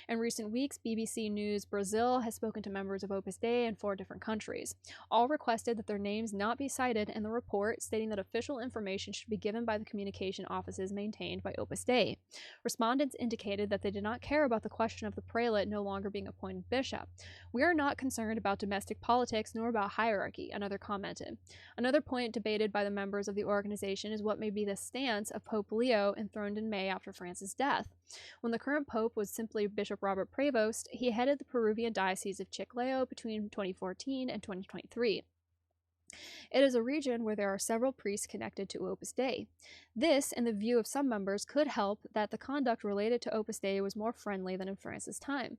In recent weeks, BBC News Brazil has spoken to members of Opus Dei in 4 different countries. All requested that their names not be cited in the report, stating that official information should be given by the communication offices maintained by Opus Dei. Respondents indicated that they did not care about the question of the prelate no longer being appointed bishop. We are not concerned about domestic politics nor about hierarchy, another commented. Another point debated by the members of the organization is what may be the stance of Pope Leo, enthroned in May after Francis' death. When the current pope was simply Bishop Robert Prevost, he headed the Peruvian diocese of Chiclayo between 2014 and 2023. It is a region where there are several priests connected to Opus Dei. This, in the view of some members, could help that the conduct related to Opus Dei was more friendly than in Francis' time.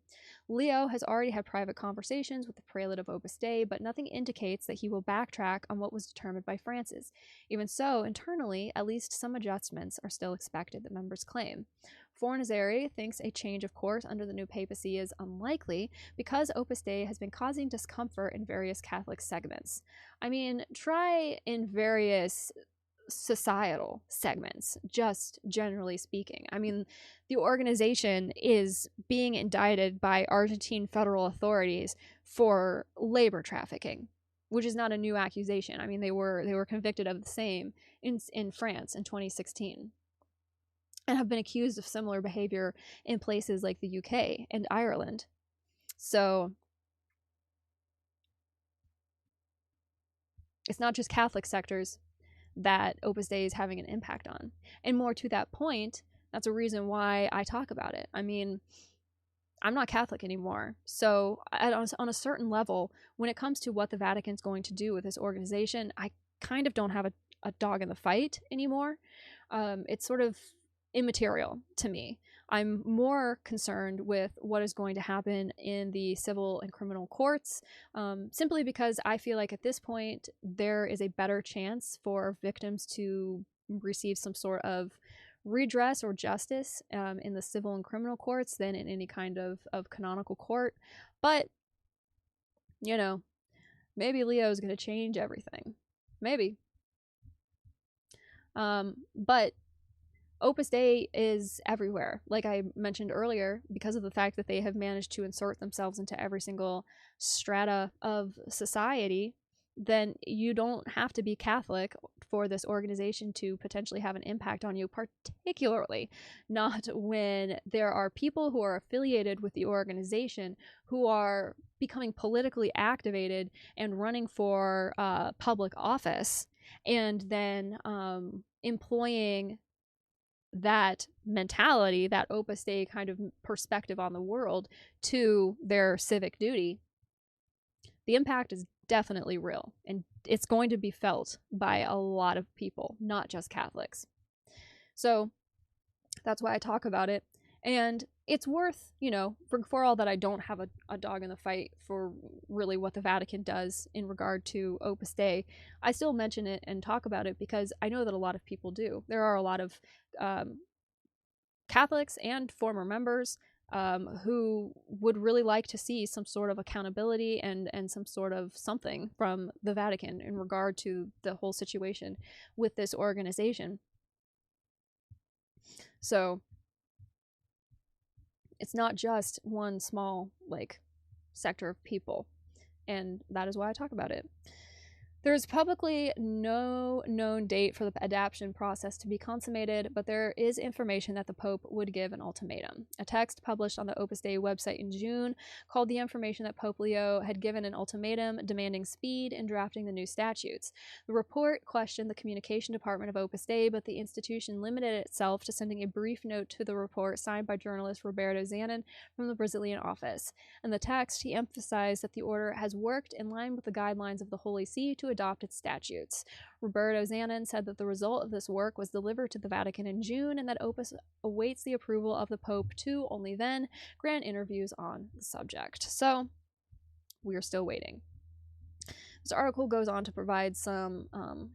Leo has already had private conversations with the prelate of Opus Dei, but nothing indicates that he will backtrack on what was determined by Francis. Even so, internally, at least some adjustments are still expected, the members claim. Fornazzari thinks a change of course under the new papacy is unlikely because Opus Dei has been causing discomfort in various Catholic segments. I mean, try in various societal segments, just generally speaking. I mean, the organization is being indicted by Argentine federal authorities for labor trafficking, which is not a new accusation. I mean, they were convicted of the same in France in 2016. And have been accused of similar behavior in places like the UK and Ireland. So it's not just Catholic sectors that Opus Dei is having an impact on. And more to that point, that's a reason why I talk about it. I mean, I'm not Catholic anymore. So on a certain level, when it comes to what the Vatican's going to do with this organization, I kind of don't have a dog in the fight anymore. It's sort of immaterial to me. I'm more concerned with what is going to happen in the civil and criminal courts, simply because I feel like at this point there is a better chance for victims to receive some sort of redress or justice in the civil and criminal courts than in any kind of canonical court. But, you know, maybe Leo is going to change everything. Maybe. But Opus Dei is everywhere, like I mentioned earlier, because of the fact that they have managed to insert themselves into every single strata of society. Then you don't have to be Catholic for this organization to potentially have an impact on you, particularly not when there are people who are affiliated with the organization who are becoming politically activated and running for public office, and then employing that mentality, that Opus Dei kind of perspective on the world to their civic duty. The impact is definitely real, and it's going to be felt by a lot of people, not just Catholics. So that's why I talk about it. And it's worth, for all that I don't have a dog in the fight for really what the Vatican does in regard to Opus Dei, I still mention it and talk about it because I know that a lot of people do. There are a lot of Catholics and former members who would really like to see some sort of accountability and some sort of something from the Vatican in regard to the whole situation with this organization. So it's not just one small sector of people, and that is why I talk about it. There is publicly no known date for the adoption process to be consummated, but there is information that the Pope would give an ultimatum. A text published on the Opus Dei website in June called the information that Pope Leo had given an ultimatum demanding speed in drafting the new statutes. The report questioned the communication department of Opus Dei, but the institution limited itself to sending a brief note to the report signed by journalist Roberto Zanin from the Brazilian office. In the text, he emphasized that the order has worked in line with the guidelines of the Holy See to adopt its statutes. Roberto Zanin said that the result of this work was delivered to the Vatican in June and that Opus awaits the approval of the Pope to, only then, grant interviews on the subject. So, we are still waiting. This article goes on to provide some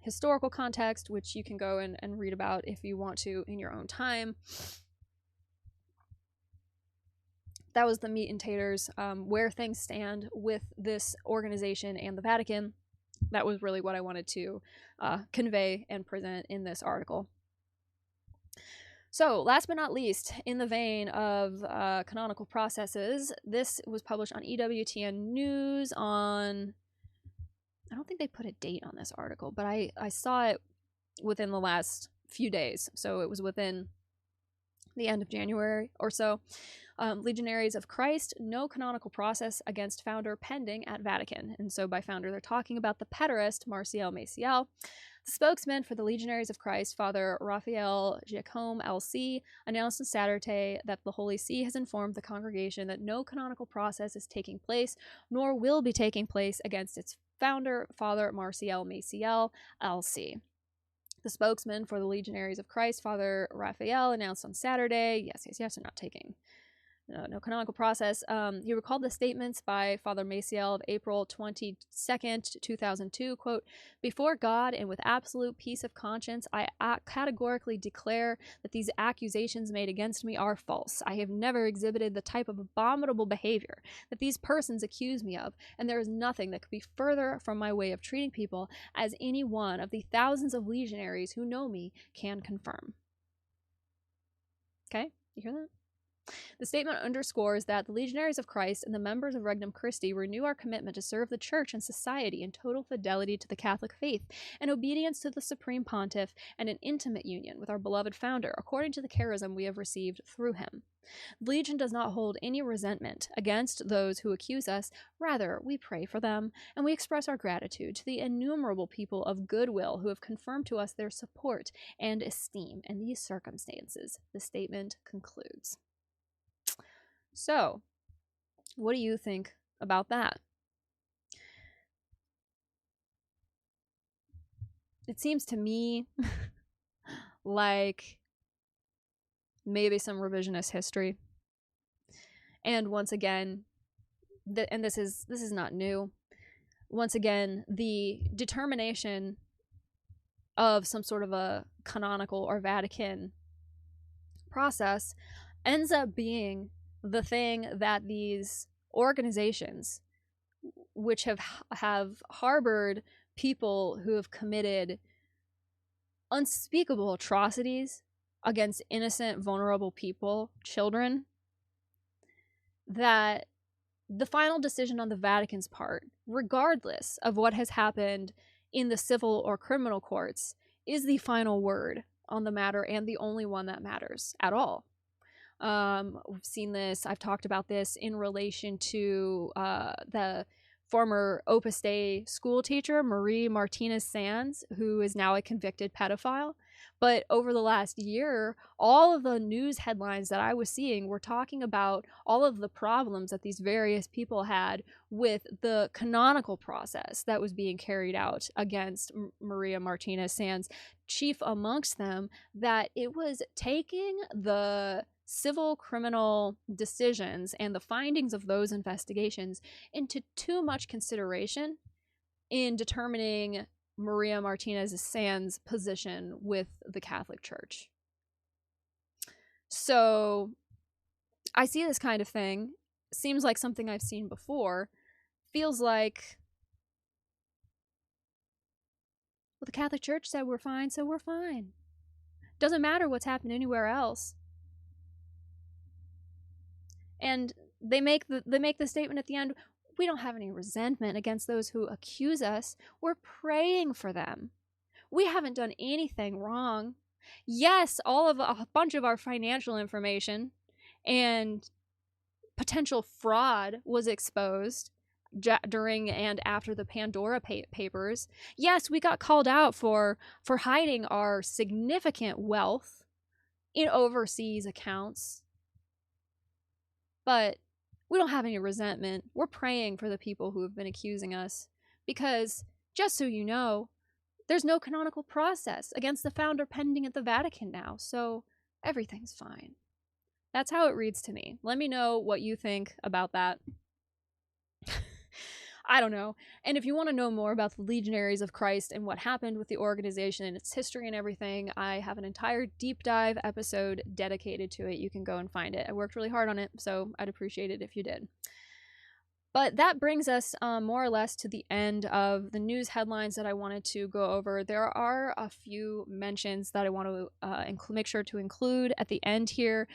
historical context, which you can go and read about if you want to in your own time. That was the meat and taters, where things stand with this organization and the Vatican. That was really what I wanted to convey and present in this article. So, last but not least, in the vein of canonical processes, this was published on EWTN News on... I don't think they put a date on this article, but I saw it within the last few days. So it was within the end of January or so. Legionaries of Christ, no canonical process against founder pending at Vatican. And so by founder, they're talking about the pederast Marcial Maciel. The spokesman for the Legionaries of Christ, Father Raphael Giacome LC, announced on Saturday that the Holy See has informed the congregation that no canonical process is taking place, nor will be taking place against its founder, Father Marcial Maciel LC. The spokesman for the Legionaries of Christ, Father Raphael, announced on Saturday, yes, they're not taking no canonical process. He recalled the statements by Father Maciel of April 22nd, 2002, quote, "Before God and with absolute peace of conscience, I categorically declare that these accusations made against me are false. I have never exhibited the type of abominable behavior that these persons accuse me of, and there is nothing that could be further from my way of treating people, as any one of the thousands of legionaries who know me can confirm." Okay, you hear that? The statement underscores that the Legionaries of Christ and the members of Regnum Christi renew our commitment to serve the Church and society in total fidelity to the Catholic faith and obedience to the Supreme Pontiff and an intimate union with our beloved founder, according to the charism we have received through him. The Legion does not hold any resentment against those who accuse us. Rather, we pray for them, and we express our gratitude to the innumerable people of goodwill who have confirmed to us their support and esteem in these circumstances. The statement concludes. So, what do you think about that? It seems to me like maybe some revisionist history. And once again, and this is not new. Once again, the determination of some sort of a canonical or Vatican process ends up being the thing that these organizations, which have harbored people who have committed unspeakable atrocities against innocent, vulnerable people, children, that the final decision on the Vatican's part, regardless of what has happened in the civil or criminal courts, is the final word on the matter and the only one that matters at all. We've seen this, I've talked about this in relation to the former Opus Dei school teacher, Marie Martinez Sands, who is now a convicted pedophile. But over the last year, all of the news headlines that I was seeing were talking about all of the problems that these various people had with the canonical process that was being carried out against Maria Martinez Sands. Chief amongst them, that it was taking the civil criminal decisions and the findings of those investigations into too much consideration in determining Maria Martinez Sands' position with the Catholic Church. So I see this kind of thing. Seems like something I've seen before. Feels like, well, the Catholic Church said we're fine, so we're fine. Doesn't matter what's happened anywhere else. And they make the statement at the end, we don't have any resentment against those who accuse us. We're praying for them. We haven't done anything wrong. Yes, a bunch of our financial information and potential fraud was exposed during and after the Pandora papers. Yes, we got called out for hiding our significant wealth in overseas accounts. But we don't have any resentment. We're praying for the people who have been accusing us because, just so you know, there's no canonical process against the founder pending at the Vatican now, so everything's fine. That's how it reads to me. Let me know what you think about that. I don't know. And if you want to know more about the Legionaries of Christ and what happened with the organization and its history and everything, I have an entire deep dive episode dedicated to it. You can go and find it. I worked really hard on it, so I'd appreciate it if you did. But that brings us more or less to the end of the news headlines that I wanted to go over. There are a few mentions that I want to make sure to include at the end here.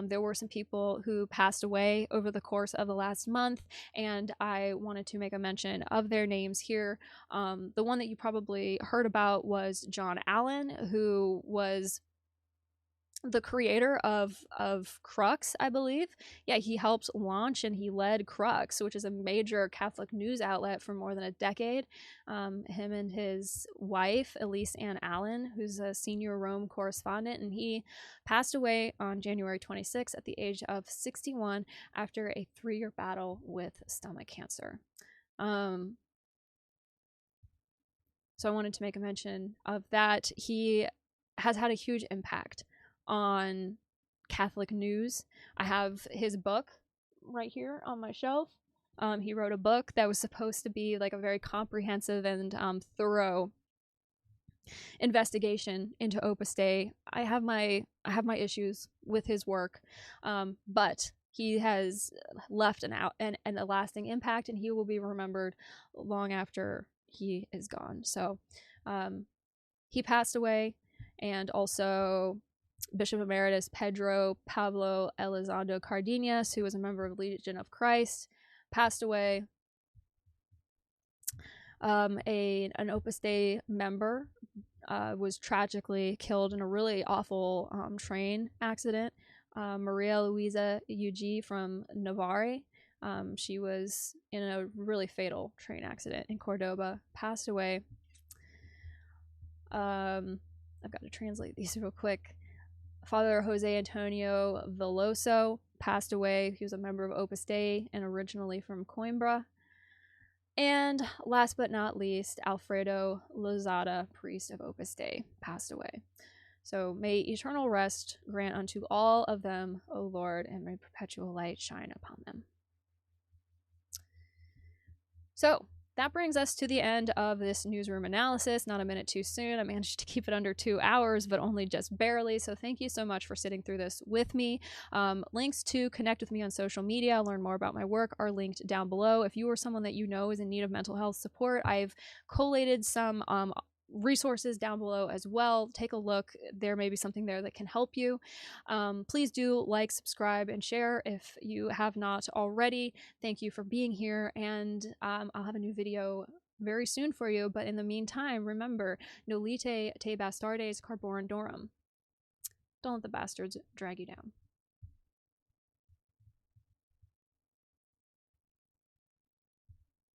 There were some people who passed away over the course of the last month, and I wanted to make a mention of their names here. The one that you probably heard about was John Allen, who was the creator of Crux, I believe. Yeah, he helped launch and he led Crux, which is a major Catholic news outlet for more than a decade. Him and his wife, Elise Ann Allen, who's a senior Rome correspondent, and he passed away on January 26 at the age of 61 after a 3-year battle with stomach cancer. So I wanted to make a mention of that. He has had a huge impact on Catholic news. I have his book right here on my shelf. He wrote a book that was supposed to be like a very comprehensive and thorough investigation into Opus Dei. I have my issues with his work, but he has left a lasting impact, and he will be remembered long after he is gone. So he passed away, and also Bishop Emeritus Pedro Pablo Elizondo Cardenas, who was a member of Legion of Christ, passed away. An Opus Dei member was tragically killed in a really awful train accident. Maria Luisa Ugi from Navarre. She was in a really fatal train accident in Cordoba, passed away. I've got to translate these real quick. Father Jose Antonio Veloso passed away. He was a member of Opus Dei and originally from Coimbra. And last but not least, Alfredo Lozada, priest of Opus Dei, passed away. So may eternal rest grant unto all of them, O Lord, and may perpetual light shine upon them. So that brings us to the end of this newsroom analysis. Not a minute too soon. I managed to keep it under 2 hours, but only just barely. So thank you so much for sitting through this with me. Links to connect with me on social media, learn more about my work, are linked down below. If you or someone that you know is in need of mental health support, I've collated some resources down below as well. Take a look. There may be something there that can help you. Please do like, subscribe, and share if you have not already. Thank you for being here, and I'll have a new video very soon for you. But in the meantime, remember, nolite te bastardes carborandorum. Don't let the bastards drag you down.